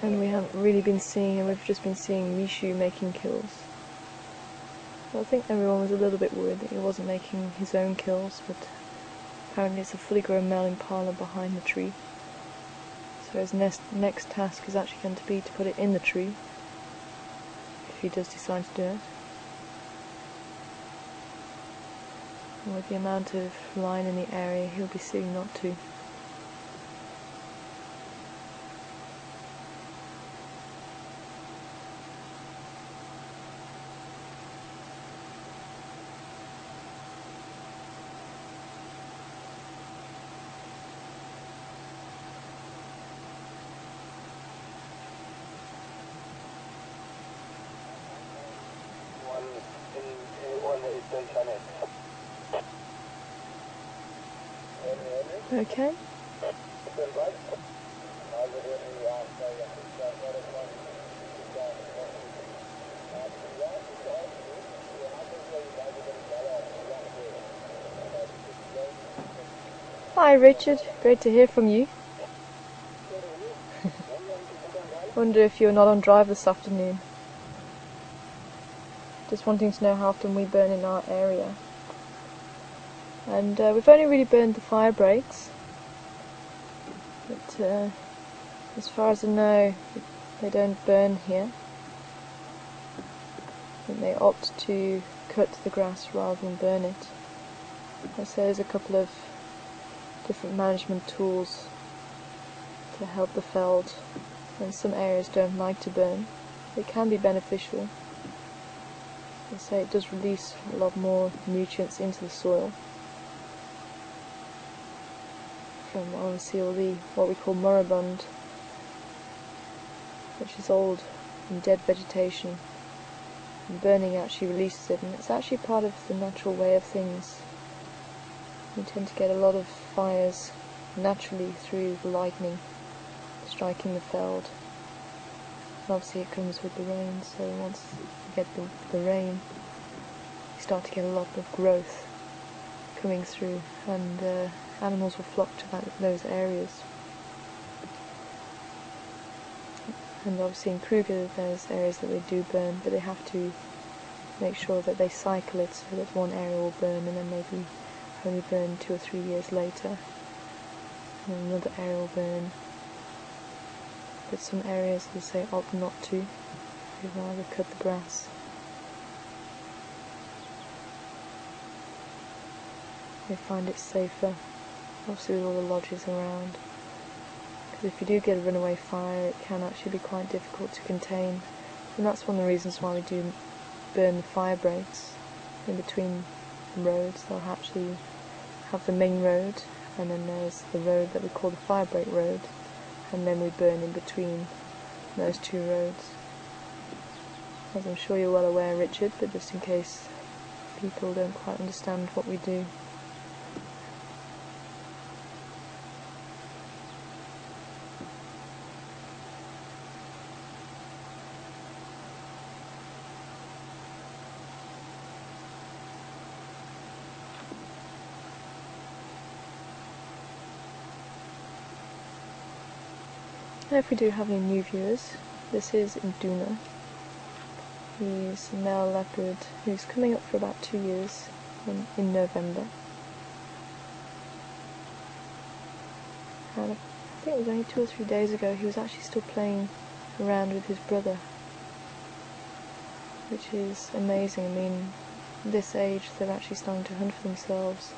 And we haven't really been seeing, and we've just been seeing Mishu making kills. So I think everyone was a little bit worried that he wasn't making his own kills, but apparently it's a fully grown male impala behind the tree. So his next task is actually going to be to put it in the tree, if he does decide to do it. And with the amount of line in the area, he'll be silly not to. Okay. Hi Richard, great to hear from you. Wonder if you're not on drive this afternoon. Just wanting to know how often we burn in our area. And we've only really burned the fire breaks. But as far as I know, they don't burn here. And they opt to cut the grass rather than burn it. So there's a couple of different management tools to help the veld, and some areas don't like to burn. It can be beneficial. I say it does release a lot more nutrients into the soil from obviously all the what we call moribund, which is old and dead vegetation. And burning actually releases it, and it's actually part of the natural way of things. You tend to get a lot of fires naturally through the lightning striking the veld. And obviously it comes with the rain, so once you get the rain, you start to get a lot of growth coming through, and animals will flock to those areas. And obviously in Kruger there's areas that they do burn, but they have to make sure that they cycle it so that one area will burn and then maybe only burn 2 or 3 years later, and another area will burn. But some areas, as I say, opt not to. They'd rather cut the grass. They find it safer, obviously with all the lodges around. Because if you do get a runaway fire, it can actually be quite difficult to contain. And that's one of the reasons why we do burn the fire breaks in between the roads. They'll actually have the main road, and then there's the road that we call the fire break road, and then we burn in between those two roads. As I'm sure you're well aware, Richard, but just in case people don't quite understand what we do. If we do have any new viewers, this is Induna. He's a male leopard who's coming up for about 2 years in November. And I think it was only 2 or 3 days ago he was actually still playing around with his brother, which is amazing. I mean, at this age they're actually starting to hunt for themselves.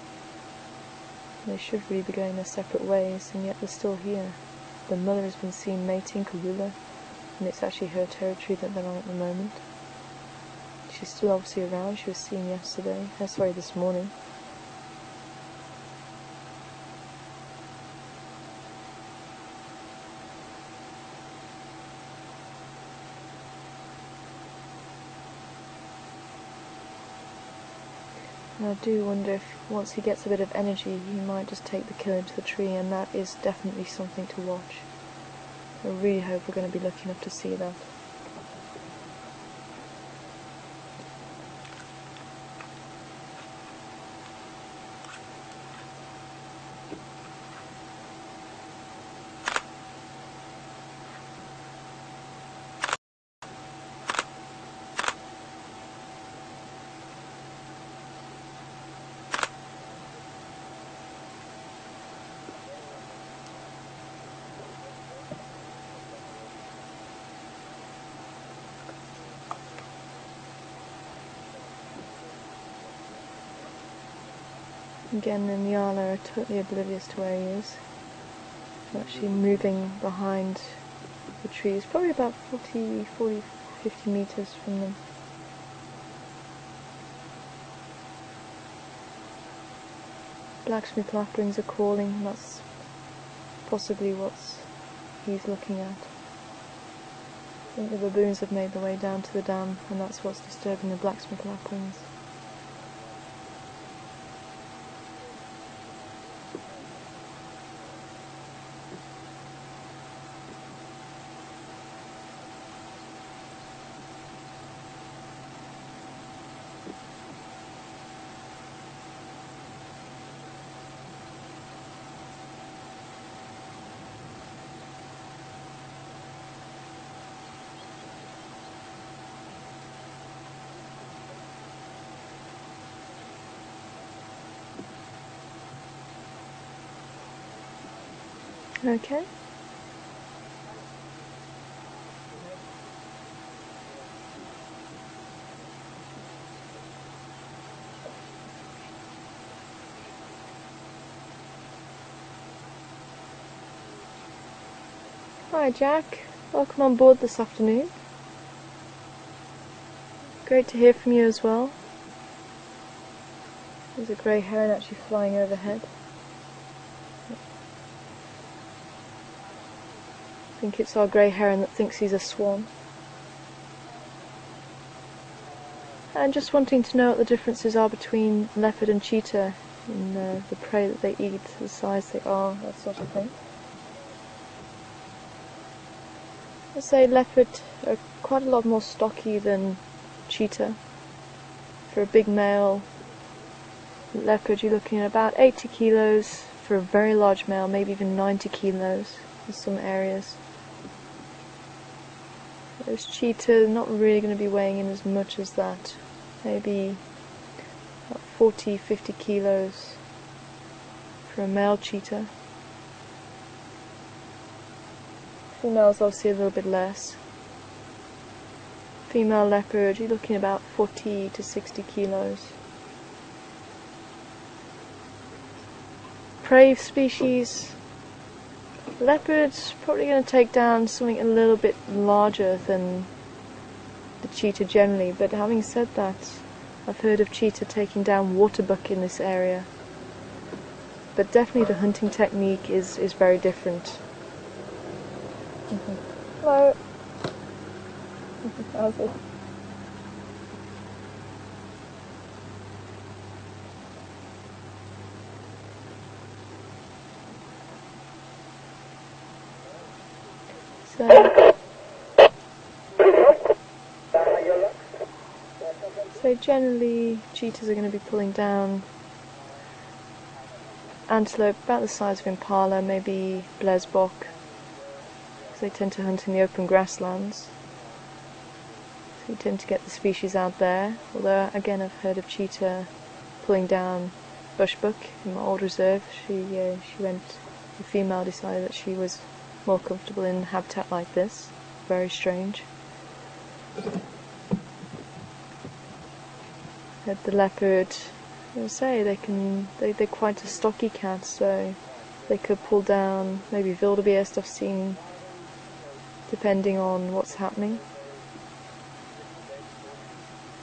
They should really be going their separate ways, and yet they're still here. The mother has been seen mating Karula, and it's actually her territory that they're on at the moment. She's still obviously around. She was seen this morning. And I do wonder if once he gets a bit of energy, he might just take the kill into the tree, and that is definitely something to watch. I really hope we're going to be lucky enough to see that. Again, the Nyala are totally oblivious to where he is. They're actually moving behind the trees, probably about 50 meters from them. Blacksmith lapwings are calling, and that's possibly what he's looking at. I think the baboons have made their way down to the dam, and that's what's disturbing the blacksmith lapwings. Okay. Hi Jack, welcome on board this afternoon. Great to hear from you as well. There's a grey heron actually flying overhead. I think it's our grey heron that thinks he's a swan. And just wanting to know what the differences are between leopard and cheetah in the prey that they eat, the size they are, that sort of thing. I'd say leopard are quite a lot more stocky than cheetah. For a big male leopard you're looking at about 80 kilos, for a very large male maybe even 90 kilos in some areas. Those cheetah are not really going to be weighing in as much as that, maybe about 40-50 kilos for a male cheetah. Female's obviously a little bit less. Female leopard, you're looking about 40 to 60 kilos. Prey species, leopard's probably going to take down something a little bit larger than the cheetah generally, but having said that, I've heard of cheetah taking down waterbuck in this area. But definitely the hunting technique is very different. Hello. How's it? So generally cheetahs are going to be pulling down antelope about the size of impala, maybe blesbok. They tend to hunt in the open grasslands, so you tend to get the species out there. Although again I've heard of cheetah pulling down bushbuck in my old reserve. The female decided that she was more comfortable in habitat like this. Very strange. But the leopard, I say, they're quite a stocky cat, so they could pull down maybe wildebeest. I've seen, depending on what's happening.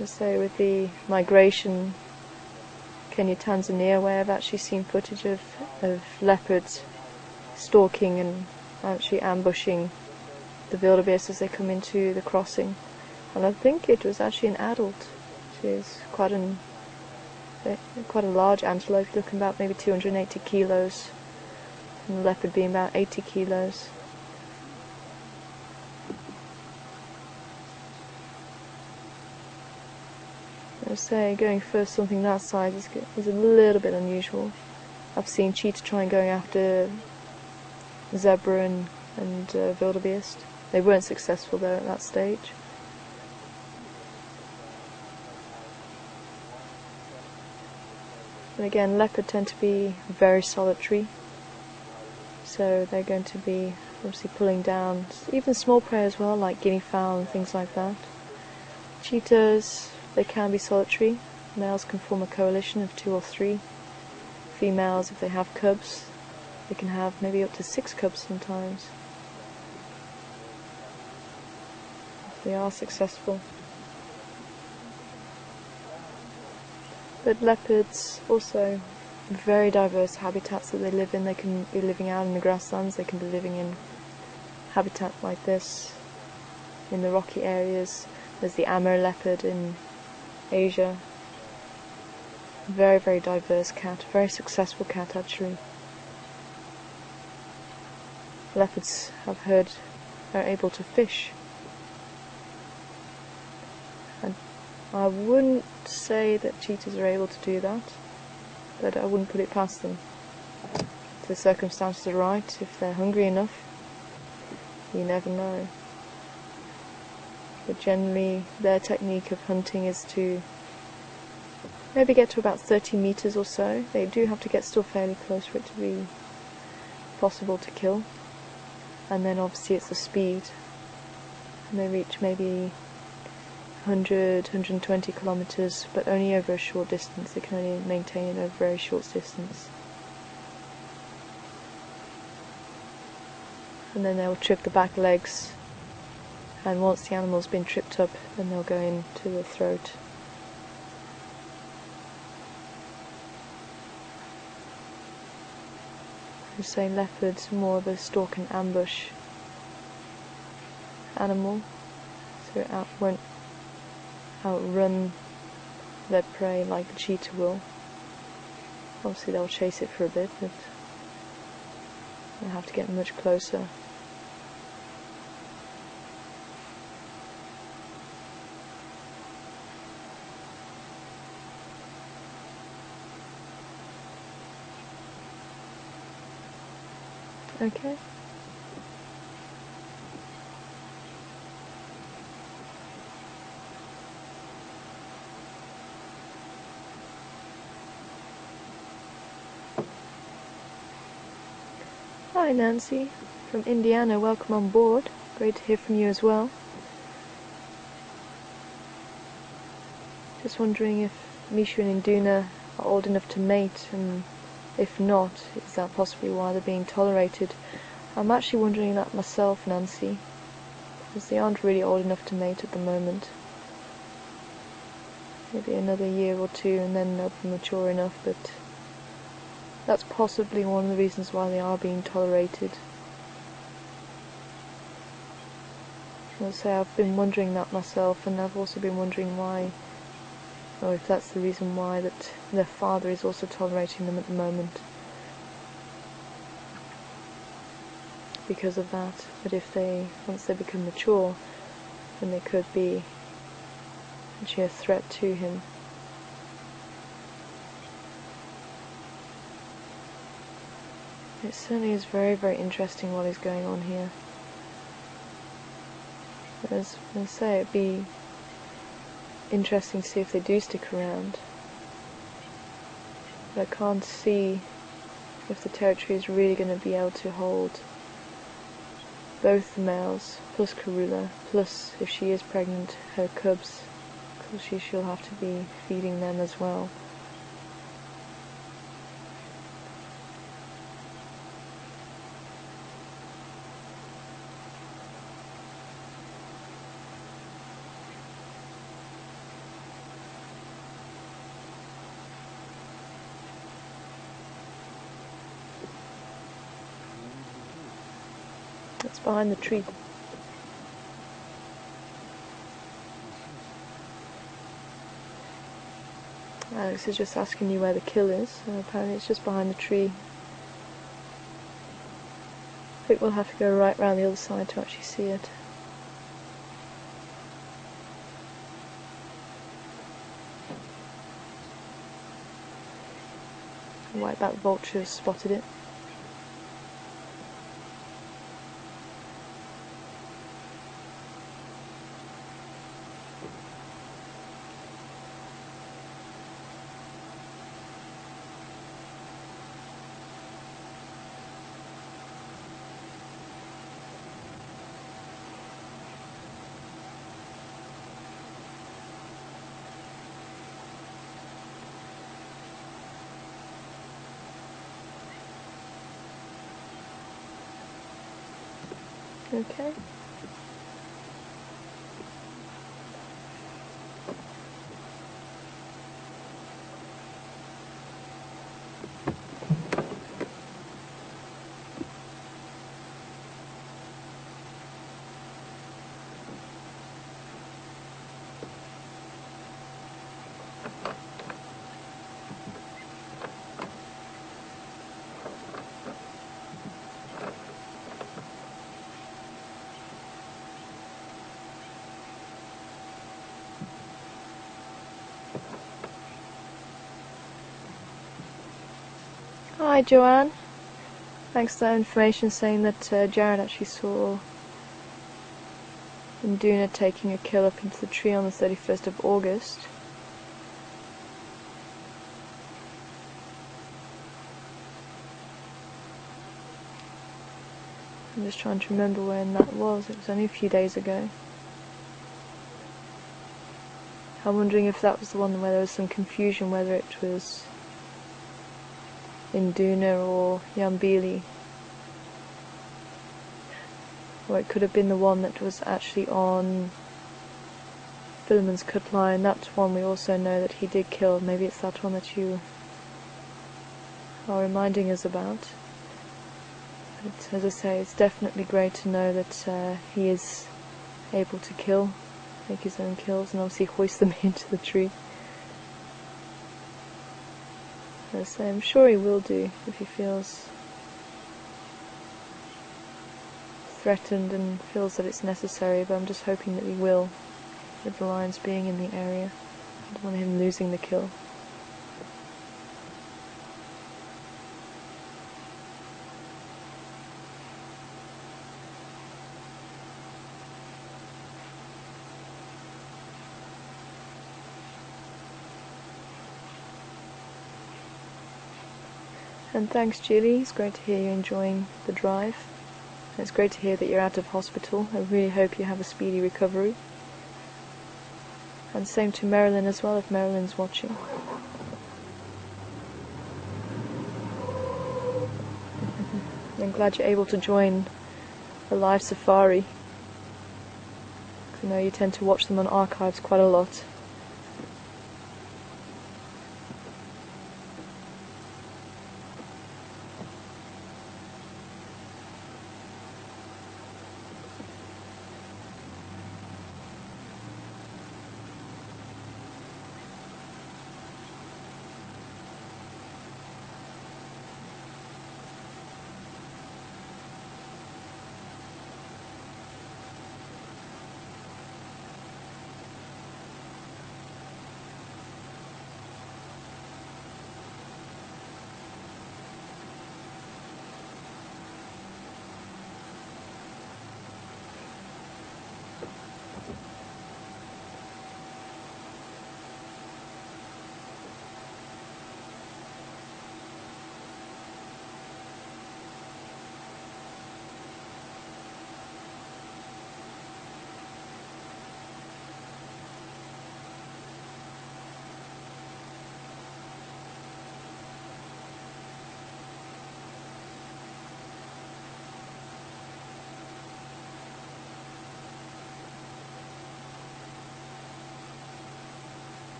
I say with the migration, Kenya, Tanzania, where I've actually seen footage of leopards stalking and actually ambushing the wildebeest as they come into the crossing. And I think it was actually an adult. She is quite a large antelope, looking about maybe 280 kilos, and the leopard being about 80 kilos. I say, going for something that size is a little bit unusual. I've seen cheetah try and going after zebra and wildebeest. They weren't successful though at that stage. And again, leopard tend to be very solitary, so they're going to be obviously pulling down even small prey as well, like guinea fowl and things like that. Cheetahs, they can be solitary. Males can form a coalition of 2 or 3. Females, if they have cubs, they can have maybe up to 6 cubs sometimes. They are successful. But leopards also very diverse habitats that they live in. They can be living out in the grasslands, they can be living in habitat like this, in the rocky areas. There's the Amur leopard in Asia. Very, very diverse cat, very successful cat actually. Leopards, I've heard, are able to fish. And I wouldn't say that cheetahs are able to do that, but I wouldn't put it past them. If the circumstances are right, if they're hungry enough, you never know. But generally their technique of hunting is to maybe get to about 30 meters or so. They do have to get still fairly close for it to be possible to kill. And then obviously it's the speed, and they reach maybe 100, 120 kilometers, but only over a short distance. They can only maintain it over a very short distance. And then they'll trip the back legs, and once the animal's been tripped up, then they'll go into the throat. I'm saying leopards are more of a stalk and ambush animal, so it won't outrun their prey like the cheetah will. Obviously they'll chase it for a bit, but they'll have to get much closer. Okay. Hi Nancy, from Indiana, welcome on board. Great to hear from you as well. Just wondering if Misha and Induna are old enough to mate, and if not, is that possibly why they're being tolerated? I'm actually wondering that myself, Nancy, because they aren't really old enough to mate at the moment. Maybe another year or two and then they'll be mature enough, but that's possibly one of the reasons why they are being tolerated. I'll say I've been wondering that myself, and I've also been wondering why, or if that's the reason why that their father is also tolerating them at the moment. Because of that. But if once they become mature, then they could be actually a threat to him. It certainly is very, very interesting what is going on here. As I say, it'd be interesting to see if they do stick around. But I can't see if the territory is really going to be able to hold both the males, plus Karula, plus, if she is pregnant, her cubs, because she'll have to be feeding them as well. It's behind the tree. Alex is just asking you where the kill is. Apparently it's just behind the tree. I think we'll have to go right round the other side to actually see it. Whiteback vultures spotted it. Okay. Hi Joanne, thanks for that information saying that Jared actually saw Induna taking a kill up into the tree on the 31st of August. I'm just trying to remember when that was. It was only a few days ago. I'm wondering if that was the one where there was some confusion whether it was in Duna or Yambili. Or it could have been the one that was actually on Philemon's cut line. That one we also know that he did kill. Maybe it's that one that you are reminding us about. But as I say, it's definitely great to know that he is able to kill, make his own kills, and obviously hoist them into the tree. As I say, I'm sure he will do if he feels threatened and feels that it's necessary, but I'm just hoping that he will, with the lions being in the area. I don't want him losing the kill. And thanks, Julie. It's great to hear you enjoying the drive. And it's great to hear that you're out of hospital. I really hope you have a speedy recovery. And same to Marilyn as well, if Marilyn's watching. I'm glad you're able to join a live safari. I know you tend to watch them on archives quite a lot.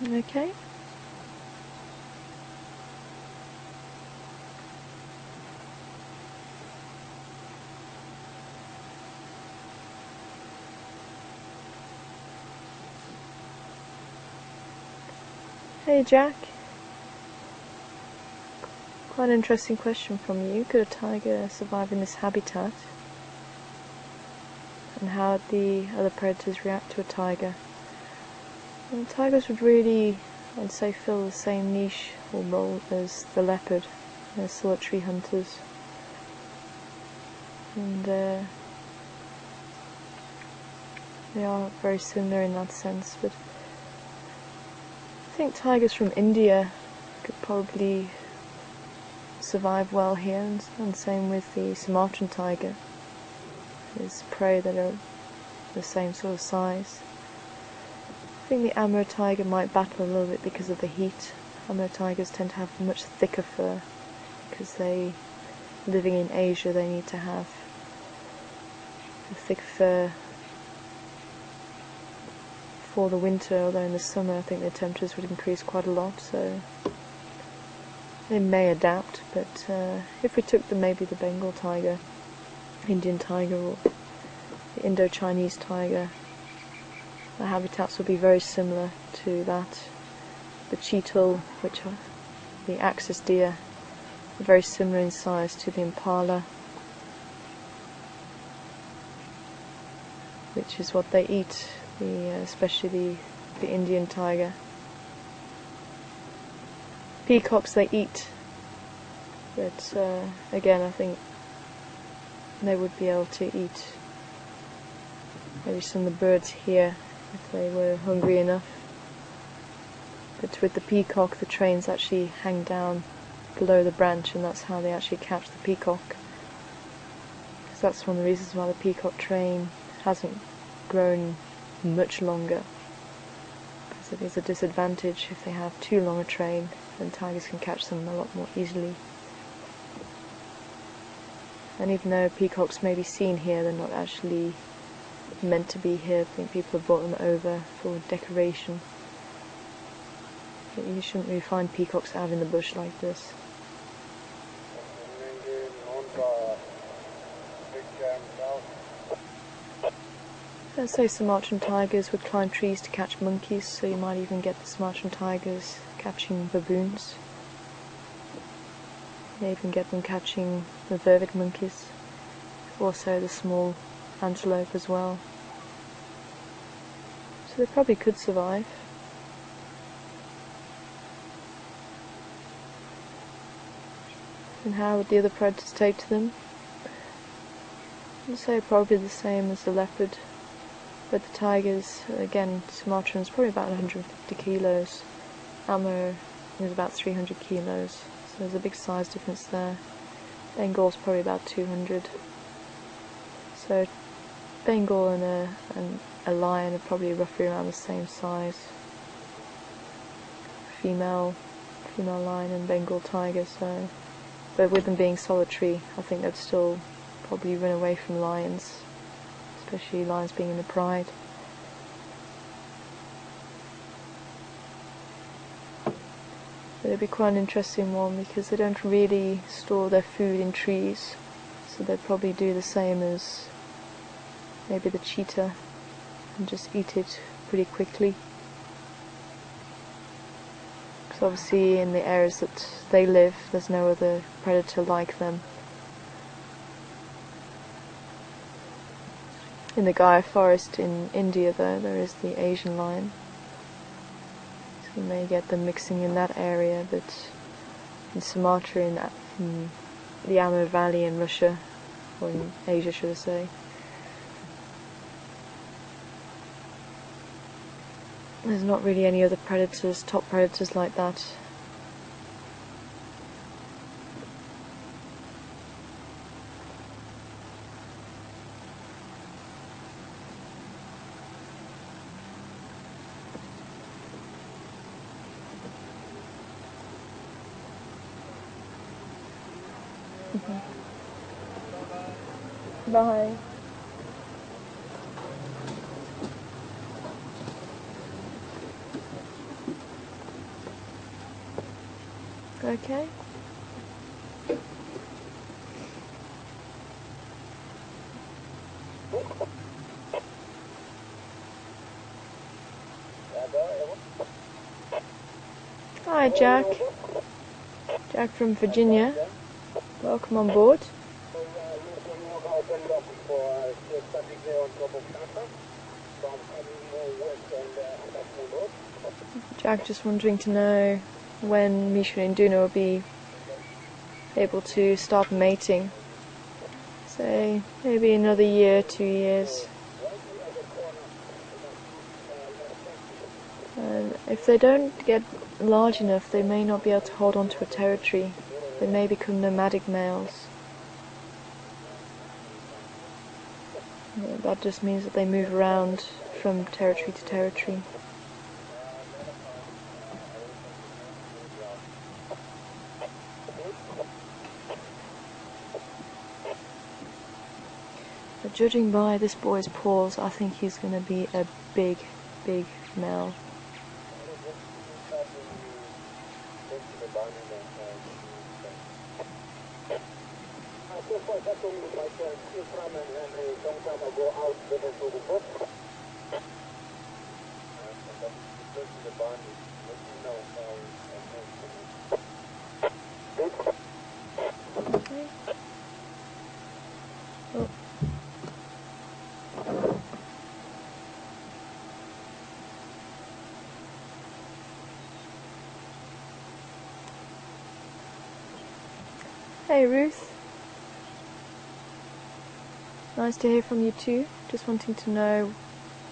Okay. Hey Jack. Quite an interesting question from you. Could a tiger survive in this habitat? And how would the other predators react to a tiger? Well, tigers would really, I'd say, fill the same niche or role as the leopard. They're solitary hunters, and they are very similar in that sense. But I think tigers from India could probably survive well here, and same with the Sumatran tiger. There's prey that are the same sort of size. I think the Amur tiger might battle a little bit because of the heat. Amur tigers tend to have much thicker fur because living in Asia, they need to have the thick fur for the winter, although in the summer I think the temperatures would increase quite a lot, so they may adapt. But if we took maybe the Bengal tiger, Indian tiger, or the Indo-Chinese tiger, the habitats would be very similar to that. The cheetal, which are the axis deer, are very similar in size to the impala, which is what they eat, especially the Indian tiger. Peacocks they eat, but again I think they would be able to eat maybe some of the birds here if they were hungry enough. But with the peacock, the trains actually hang down below the branch, and that's how they actually catch the peacock. Because that's one of the reasons why the peacock train hasn't grown much longer. Because it is a disadvantage if they have too long a train, then tigers can catch them a lot more easily. And even though peacocks may be seen here, they're not actually meant to be here. I think people have brought them over for decoration. But you shouldn't really find peacocks out in the bush like this. Let's say Sumatran tigers would climb trees to catch monkeys, so you might even get the Sumatran tigers catching baboons. You even get them catching the vervet monkeys, also the small antelope as well. So they probably could survive. And how would the other predators take to them? I'd say probably the same as the leopard. But the tigers, again, Sumatran is probably about 150 kilos. Amur is about 300 kilos. So there's a big size difference there. Bengal's probably about 200. So Bengal and a lion are probably roughly around the same size. Female lion and Bengal tiger. So, but with them being solitary, I think they'd still probably run away from lions, especially lions being in the pride. But it'd be quite an interesting one because they don't really store their food in trees, so they'd probably do the same as maybe the cheetah and just eat it pretty quickly. Because obviously in the areas that they live, there's no other predator like them. In the Gaia forest in India, though, there is the Asian lion. So you may get them mixing in that area, but in Sumatra, in the Amur Valley in Russia, or in Asia, should I say, there's not really any other predators, top predators like that. Bye. Okay. Hi, Jack. Jack from Virginia. Welcome on board. Jack just wondering to know when Misha and Duna will be able to start mating. Say maybe another year, 2 years. And if they don't get large enough, they may not be able to hold on to a territory. They may become nomadic males. That just means that they move around from territory to territory. But judging by this boy's paws, I think he's going to be a big, big male. Okay. Oh. Hey Ruth. Nice to hear from you too. Just wanting to know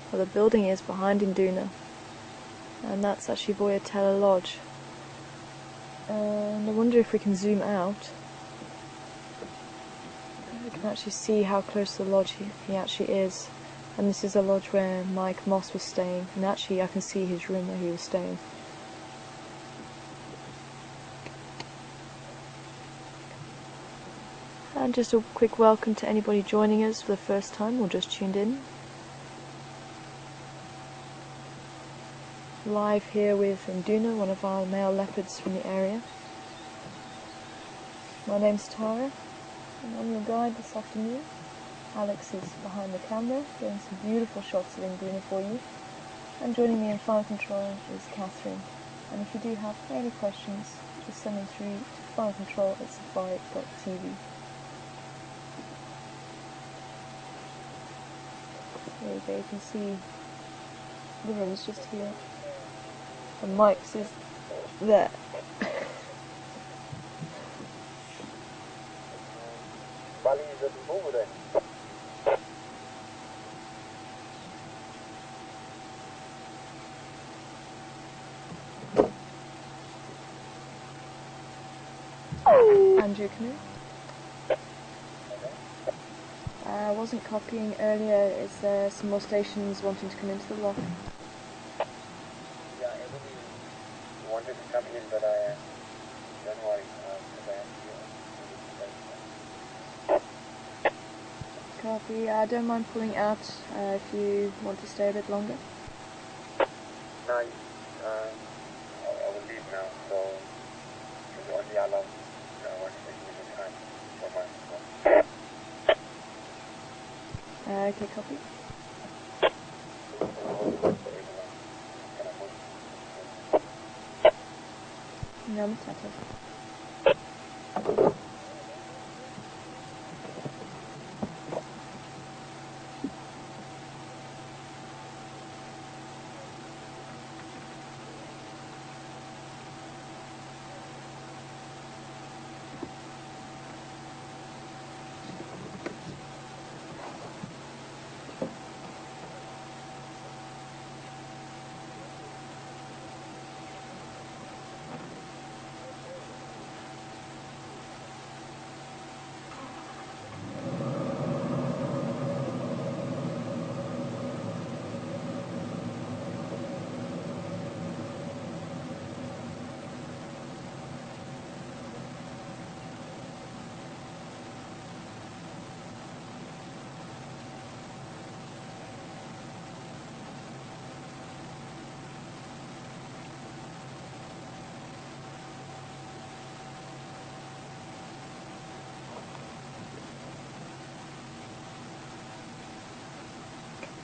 what the building is behind Induna. And that's actually Voyatella Lodge. And I wonder if we can zoom out. We can actually see how close to the lodge he actually is. And this is a lodge where Mike Moss was staying. And actually I can see his room where he was staying. And just a quick welcome to anybody joining us for the first time or just tuned in. Live here with Induna, one of our male leopards from the area. My name's Tara, and I'm your guide this afternoon. Alex is behind the camera, doing some beautiful shots of Induna for you. And joining me in Fire Control is Catherine. And if you do have any questions, just send them through to firecontrol@safari.tv. There you go, you can see the room's just here. And Mike's is there. Andrew, come in. I wasn't copying earlier. Is there some more stations wanting to come into the lock?
Yeah, everybody wanted to come in, but don't worry, because I have to.
Copy. I don't mind pulling out if you want to stay a bit longer.
No, I will leave now, so it's only allowed 1 minute time for my phone.
Okay, copy. No, Matata.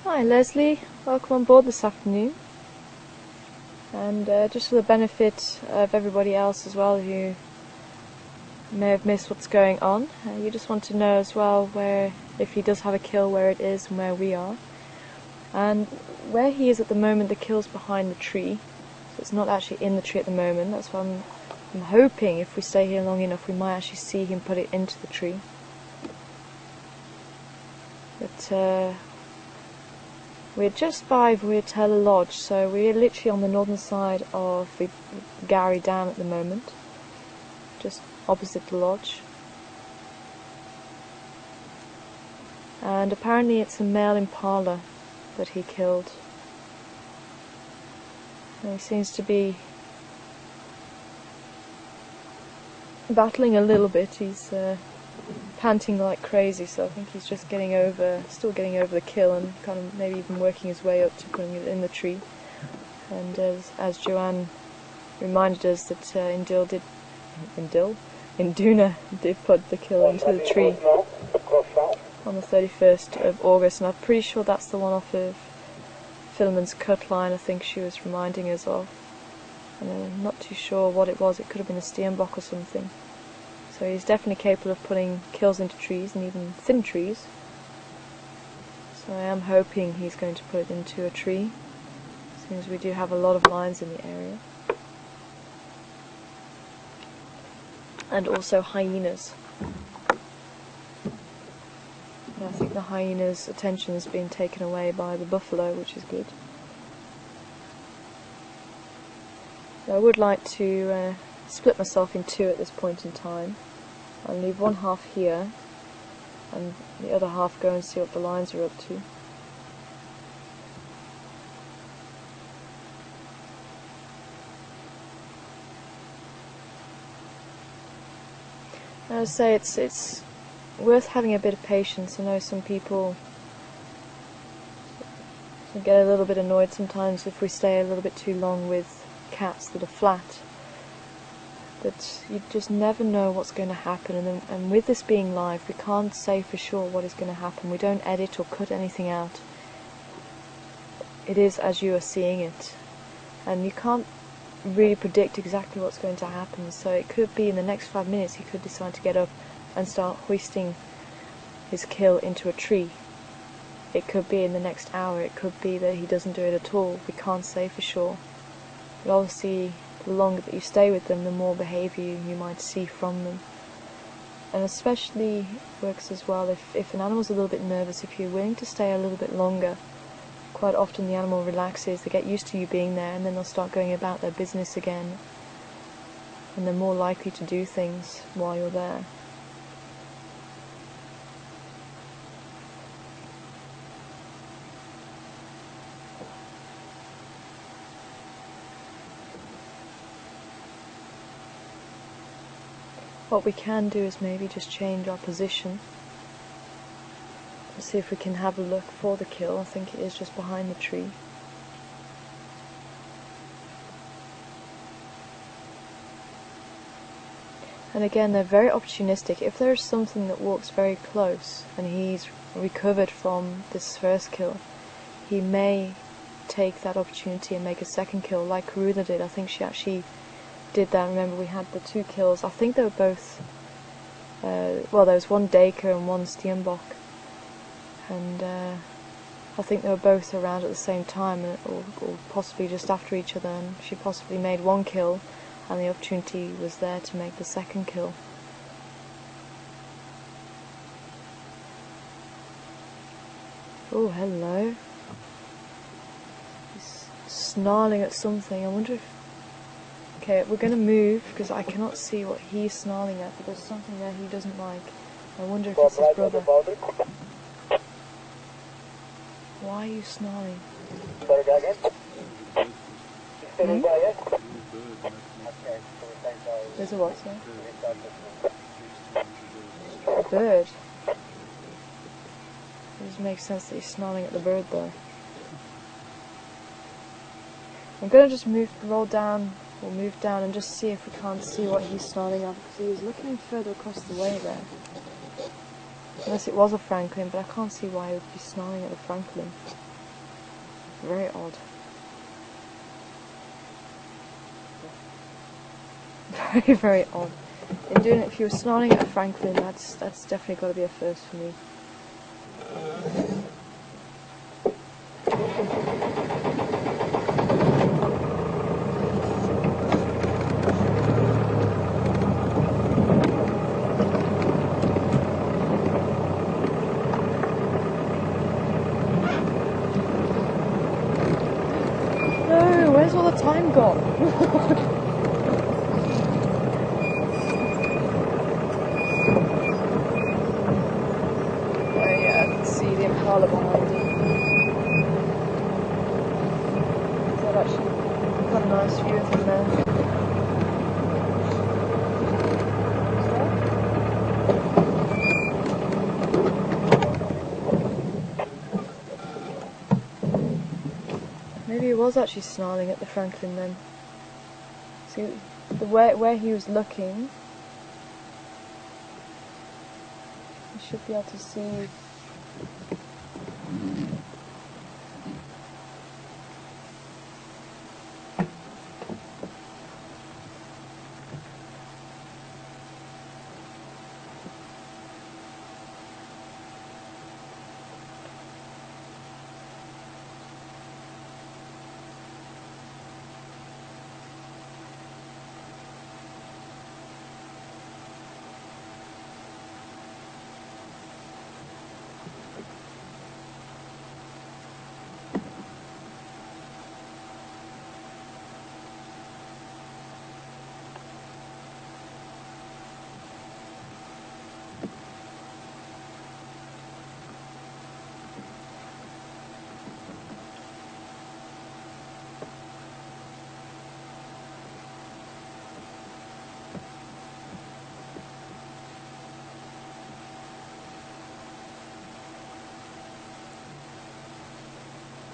Hi Leslie, welcome on board this afternoon. And just for the benefit of everybody else as well who may have missed what's going on, you just want to know as well where, if he does have a kill, where it is and where we are. And where he is at the moment, the kill's behind the tree, so it's not actually in the tree at the moment. That's why I'm I'm hoping if we stay here long enough we might actually see him put it into the tree. But we're just by Vuitella Lodge, so we're literally on the northern side of the Gowrie Dam at the moment, just opposite the lodge. And apparently it's a male impala that he killed. And he seems to be battling a little bit. He's panting like crazy, so I think he's just still getting over the kill and kind of maybe even working his way up to putting it in the tree. And as Joanne reminded us that Induna did put the kill into the tree on the 31st of August, and I'm pretty sure that's the one off of Philemon's cut line I think she was reminding us of. And I'm not too sure what it was, it could have been a steenbok or something. So he's definitely capable of putting kills into trees, and even thin trees. So I am hoping he's going to put it into a tree, since we do have a lot of lines in the area. And also hyenas. And I think the hyena's attention is being taken away by the buffalo, which is good. I would like to split myself in two at this point in time. I'll leave one half here and the other half go and see what the lines are up to. I would say it's worth having a bit of patience. I know some people get a little bit annoyed sometimes if we stay a little bit too long with cats that are flat, but you just never know what's going to happen, and with this being live we can't say for sure what is going to happen. We don't edit or cut anything out. It is as you are seeing it, and you can't really predict exactly what's going to happen. So it could be in the next 5 minutes he could decide to get up and start hoisting his kill into a tree. It could be in the next hour, it could be that he doesn't do it at all. We can't say for sure. But obviously, the longer that you stay with them, the more behaviour you might see from them. And especially works as well if an animal's a little bit nervous. If you're willing to stay a little bit longer, quite often the animal relaxes, they get used to you being there, and then they'll start going about their business again. And they're more likely to do things while you're there. What we can do is maybe just change our position. Let's see if we can have a look for the kill. I think it is just behind the tree. And again, they're very opportunistic. If there's something that walks very close and he's recovered from this first kill, he may take that opportunity and make a second kill, like Karula did. I think she actually did that. Remember, we had the two kills. I think they were both, well, there was one Dacre and one Steenbok, and I think they were both around at the same time, or possibly just after each other, and she possibly made one kill and the opportunity was there to make the second kill. Oh, hello. He's snarling at something. I wonder if... Okay, we're going to move because I cannot see what he's snarling at, but there's something there he doesn't like. I wonder if it's his brother. Why are you snarling? Hmm? There's a what, sir? A bird. It doesn't make sense that he's snarling at the bird though. I'm going to just move down and just see if we can't see what he's snarling at, because he was looking further across the way there. Unless it was a francolin, but I can't see why he would be snarling at a francolin. Very odd. Very, very odd. In doing it, if you were snarling at a francolin, that's definitely got to be a first for me. time gone? Oh yeah, I can see the Impala behind it. I've actually got a nice view of him there. Maybe he was actually snarling at the Franklin then. See, where he was looking, you should be able to see.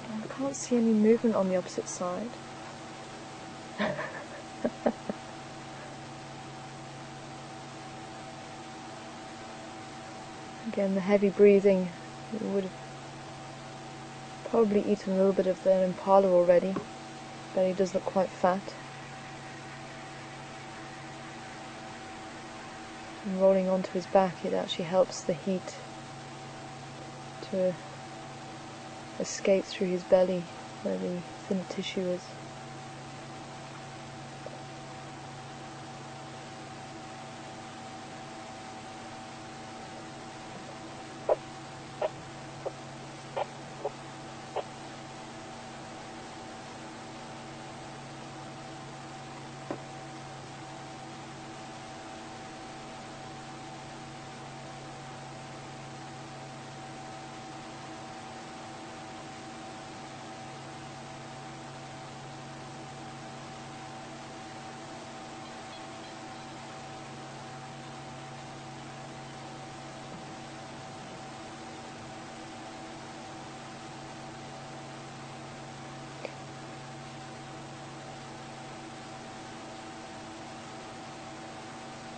I can't see any movement on the opposite side. Again, the heavy breathing would have probably eaten a little bit of the Impala already, but he does look quite fat. And rolling onto his back, it actually helps the heat to escape through his belly where the thin tissue is.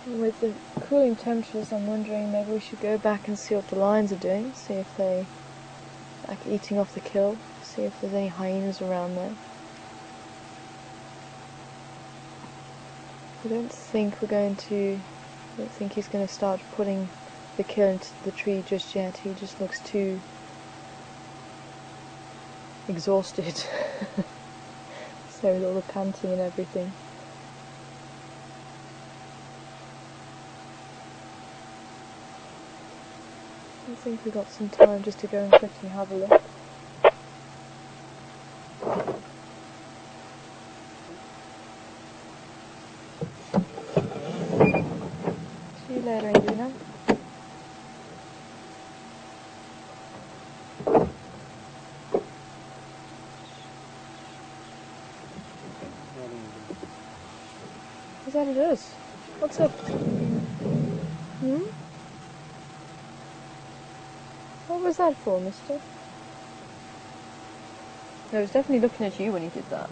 With the cooling temperatures, I'm wondering maybe we should go back and see what the lions are doing, see if they like eating off the kill, see if there's any hyenas around there. I don't think he's going to start putting the kill into the tree just yet. He just looks too exhausted. So with all the panting and everything. I think we've got some time just to go and quickly have a look. See you later, Indina. Is that it is? What's up? What was that for, mister? I was definitely looking at you when he did that.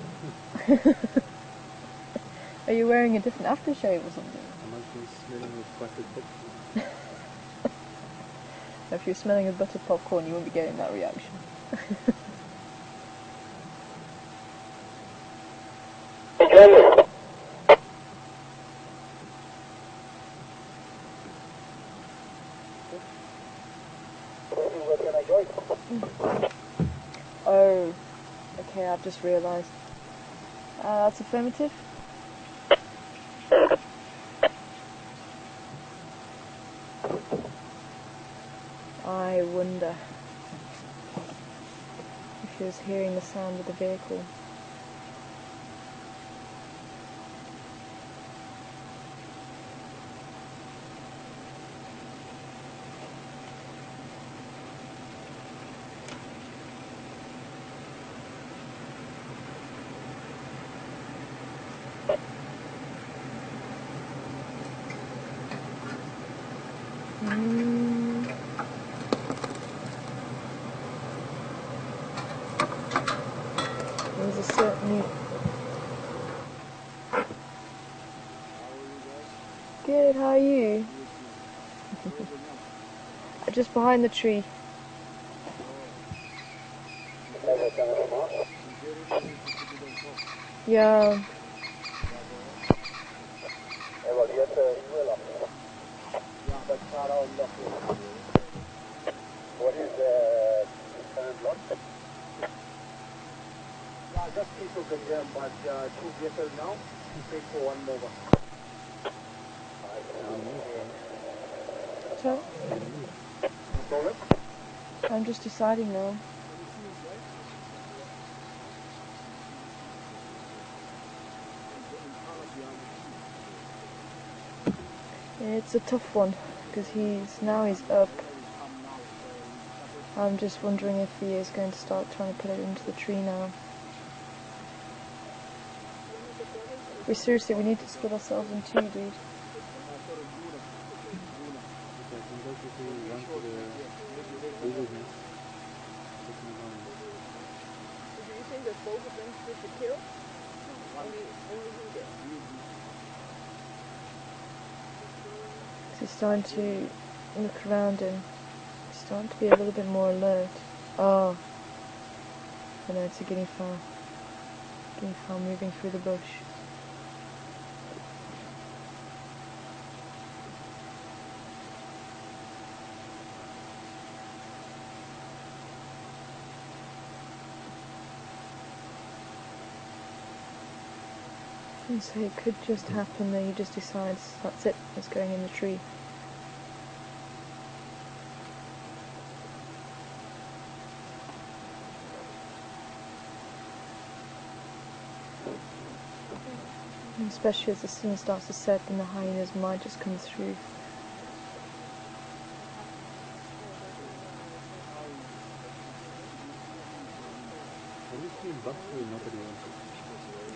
Are you wearing a different aftershave or something?
I'm actually smelling of buttered popcorn.
If you're smelling of buttered popcorn, you won't be getting that reaction. Oh, okay, I've just realised. That's affirmative. I wonder if he was hearing the sound of the vehicle. certainly. Good, how are you? Just behind the tree. Yeah.
What is the current lot? Yeah, just he took a jam, but 2 vehicles now. He paid for 1 mover.
So,
No problem?
I'm just deciding now. It's a tough one because he's up. I'm just wondering if he is going to start trying to put it into the tree now. We need to split ourselves in two, dude.
Did you think that both of them should be killed? Only he did.
He's starting to look around him. He's starting to be a little bit more alert. Oh. I know it's a guinea fowl. Guinea fowl moving through the bush. And so it could just happen that he just decides that's it, it's going in the tree. And especially as the sun starts to set and the hyenas might just come through.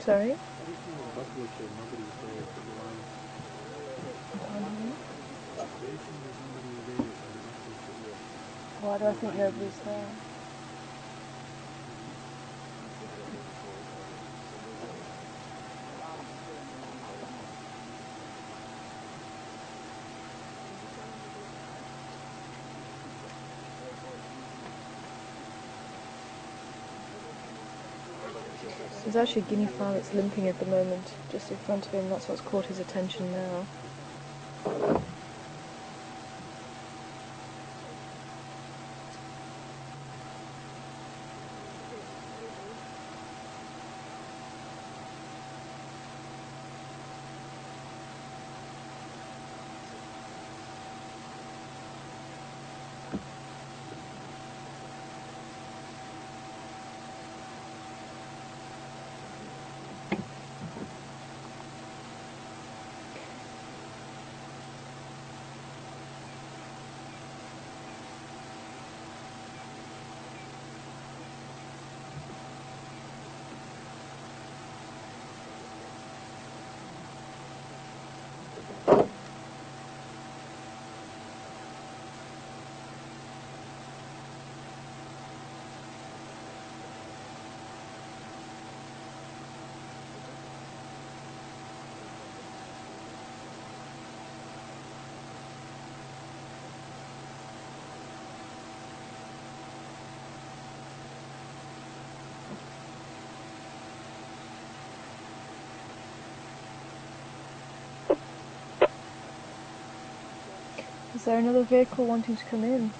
Sorry? Why do I think nobody's there? There's actually a guinea fowl that's limping at the moment, just in front of him. That's what's caught his attention now. Is there another vehicle wanting to come in?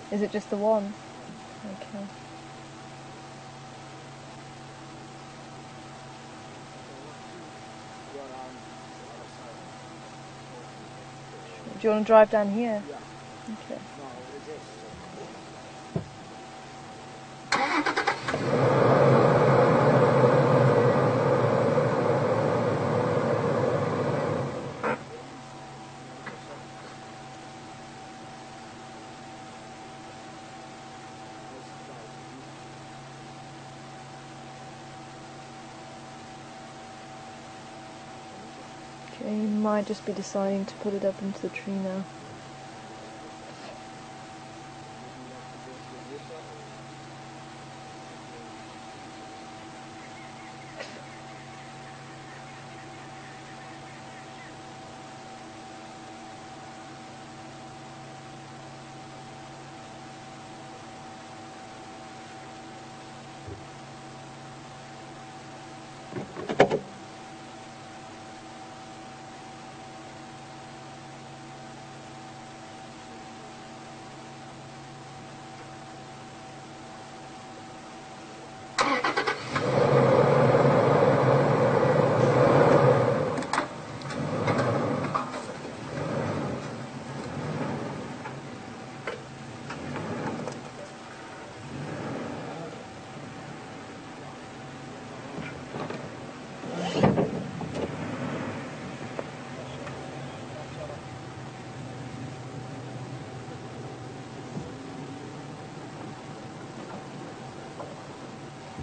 Is it just the one? Okay. Do you want to drive down here? Okay. Okay, he might just be deciding to put it up into the tree now.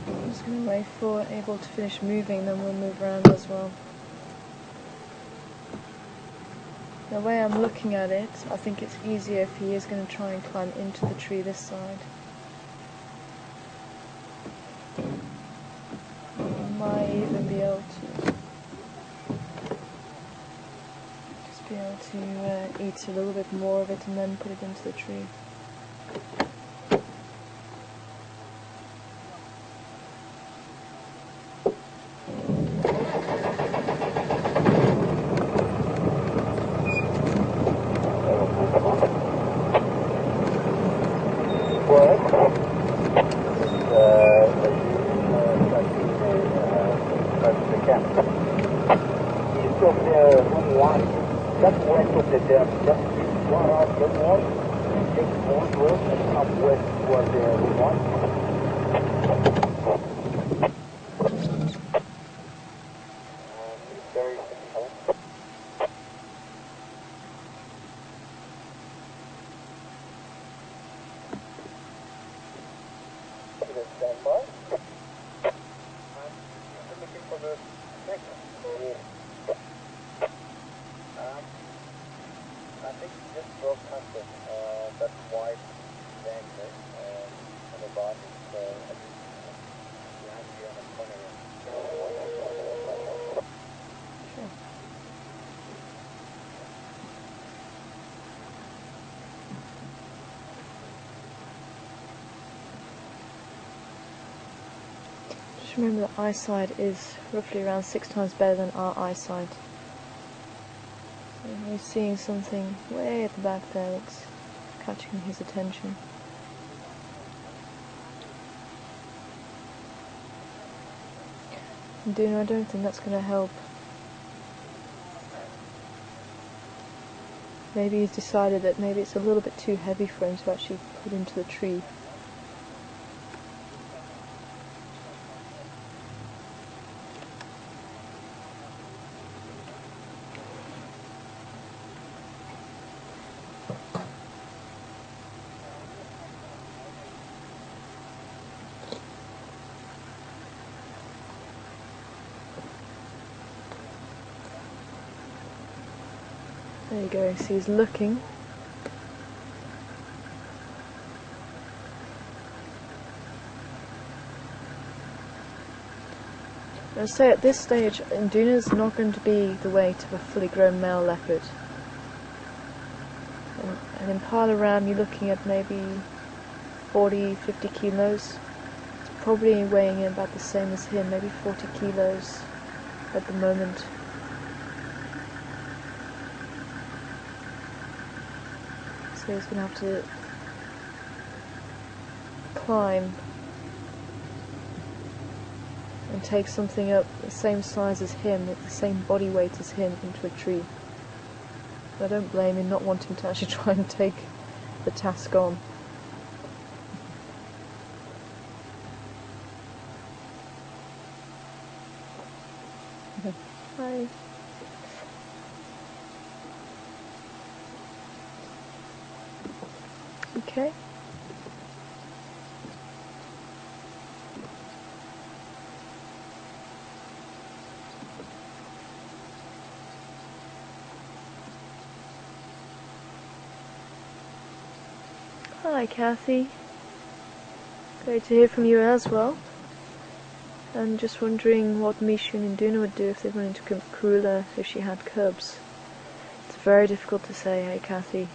I'm just going to wait for able to finish moving, then we'll move around as well. The way I'm looking at it, I think it's easier if he is going to try and climb into the tree this side. I might even be able to just be able to eat a little bit more of it and then put it into the tree.
Just west of the dam, just one out the wall, and take one road and up west toward the Route 1. It's very simple. Stand by. I'm looking for the next one. I think he just broke past it. That white dangler on the bottom. So I think he has to be on the corner.
Sure. Just remember that eyesight is roughly around 6 times better than our eyesight. He's seeing something way at the back there that's catching his attention. I don't think that's going to help. Maybe he's decided that maybe it's a little bit too heavy for him to actually put into the tree. There you go, so he's looking. I'll say at this stage, Induna's not going to be the weight of a fully grown male leopard. And in Impala ram, you're looking at maybe 40-50 kilos. It's probably weighing in about the same as him, maybe 40 kilos at the moment. So he's going to have to climb and take something up the same size as him, with the same body weight as him, into a tree. I don't blame him not wanting to actually try and take the task on. Hi. Okay. Hi, Kathy. Great to hear from you as well. I'm just wondering what Misha and Induna would do if they went into Karula if she had cubs. It's very difficult to say, hey, Kathy.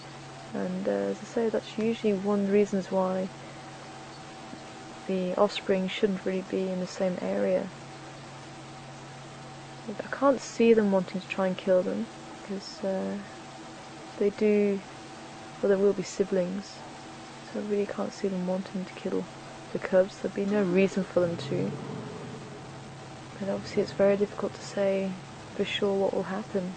And as I say, that's usually one of the reasons why the offspring shouldn't really be in the same area. I can't see them wanting to try and kill them, because they do, well, there will be siblings, so I really can't see them wanting to kill the cubs. There'd be no reason for them to, but obviously it's very difficult to say for sure what will happen.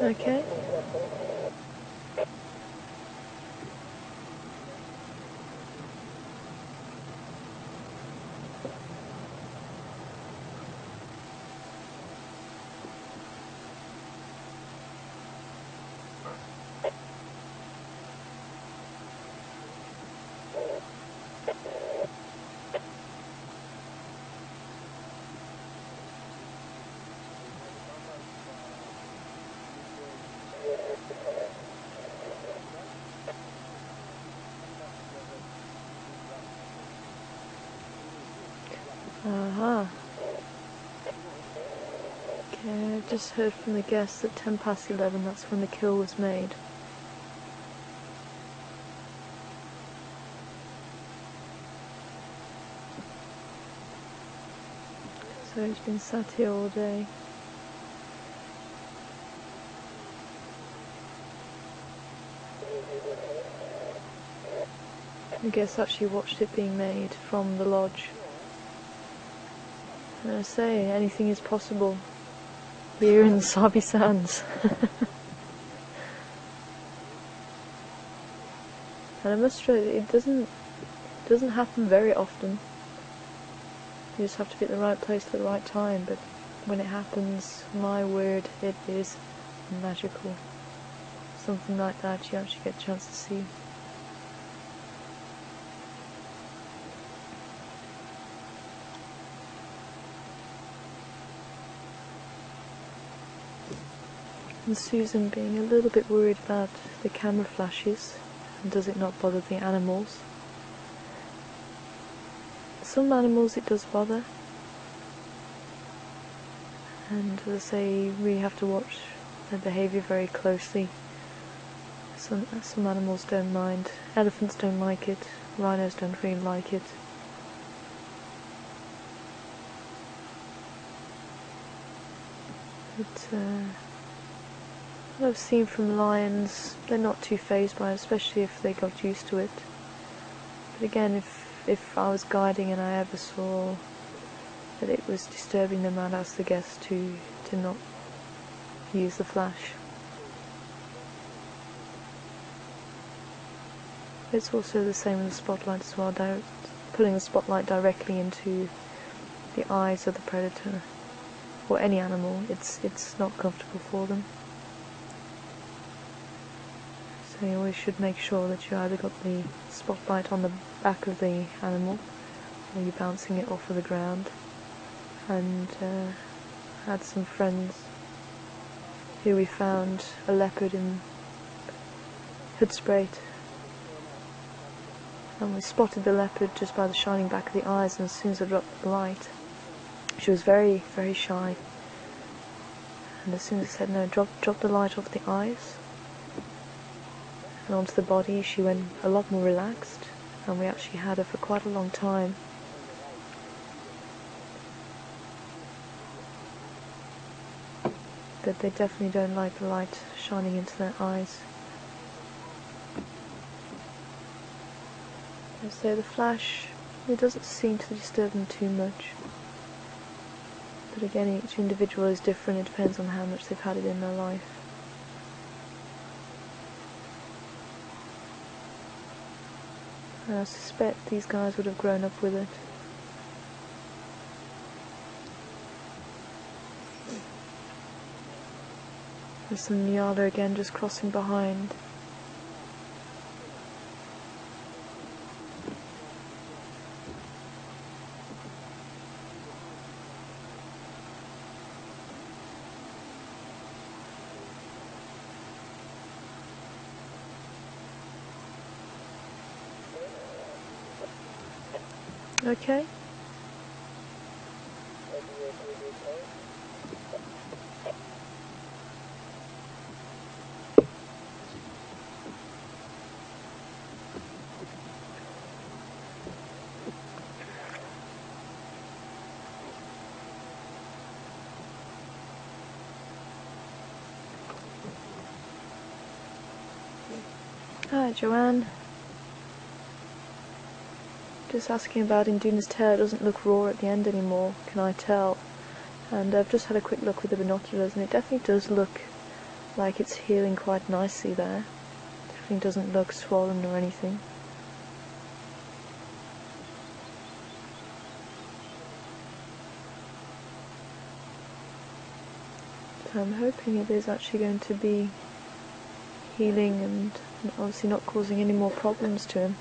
Okay. Aha. Okay, I've just heard from the guests at 10 past 11, that's when the kill was made. So it's been sat here all day. The guests actually watched it being made from the lodge. And I say, anything is possible here in the Sabi Sands. And I must stress, it doesn't happen very often. You just have to be at the right place at the right time, but when it happens, my word, it is magical. Something like that you actually get a chance to see. And Susan being a little bit worried about the camera flashes, and does it not bother the animals? Some animals it does bother, and as I say, you really have to watch their behaviour very closely. Some animals don't mind. Elephants don't like it, rhinos don't really like it. But what I've seen from lions, they're not too fazed by it, especially if they got used to it. But again, if I was guiding and I ever saw that it was disturbing them, I'd ask the guests to not use the flash. It's also the same with the spotlight as well, putting the spotlight directly into the eyes of the predator, or any animal, it's not comfortable for them. So you always should make sure that you either got the spotlight on the back of the animal, or you're bouncing it off of the ground. And had some friends who we found a leopard in Hoedspruit, and we spotted the leopard just by the shining back of the eyes, and as soon as I dropped the light, she was very, very shy, and as soon as I said no, drop the light off the eyes and onto the body, she went a lot more relaxed, and we actually had her for quite a long time. But they definitely don't like the light shining into their eyes. So the flash, it doesn't seem to disturb them too much. But again, each individual is different, it depends on how much they've had it in their life. And I suspect these guys would have grown up with it. There's some Nyala again just crossing behind. Okay. Hi Joanne. Just asking about Induna's tail. It doesn't look raw at the end anymore, can I tell? And I've just had a quick look with the binoculars and it definitely does look like it's healing quite nicely there. Definitely doesn't look swollen or anything. So I'm hoping it is actually going to be healing and obviously not causing any more problems to him.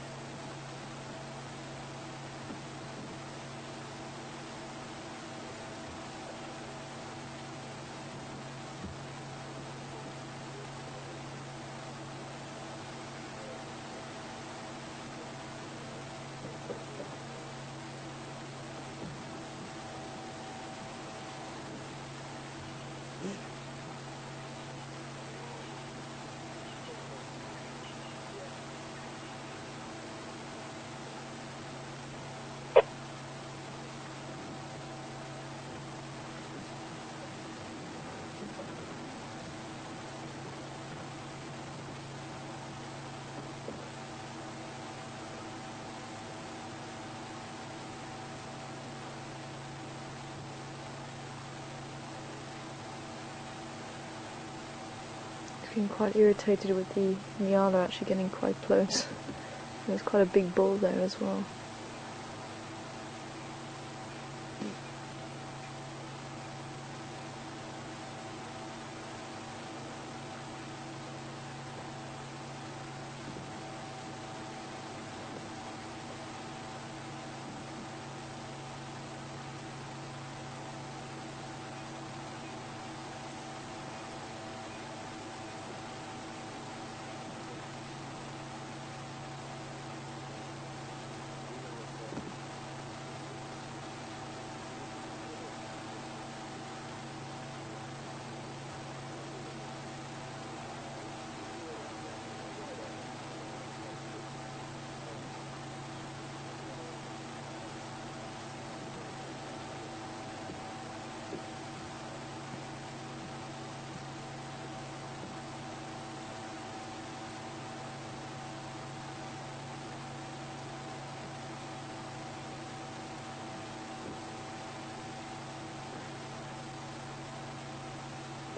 Getting quite irritated with the Nyala actually getting quite close. There's quite a big bull there as well.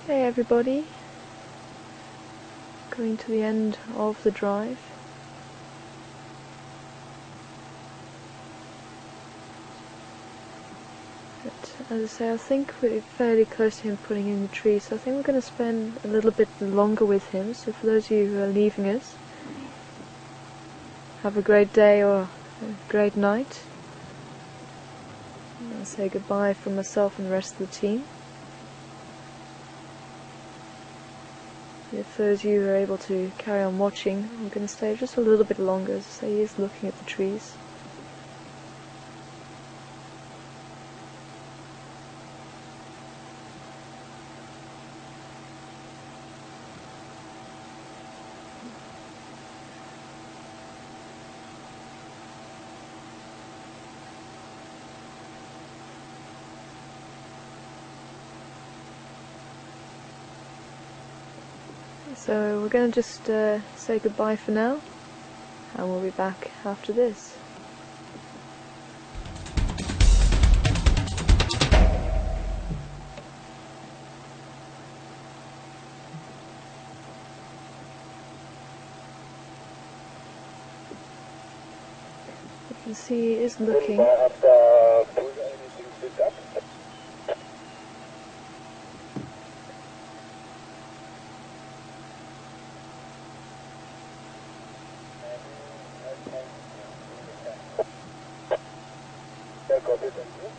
Okay everybody, going to the end of the drive. But as I say, I think we're fairly close to him putting in the tree, so I think we're going to spend a little bit longer with him. So for those of you who are leaving us, have a great day or a great night. I'll say goodbye from myself and the rest of the team. If those of you who are able to carry on watching, we're going to stay just a little bit longer. As I say, he is looking at the trees. So we're going to just say goodbye for now, and we'll be back after this. You can see he is looking.
Yeah, copy, thank you.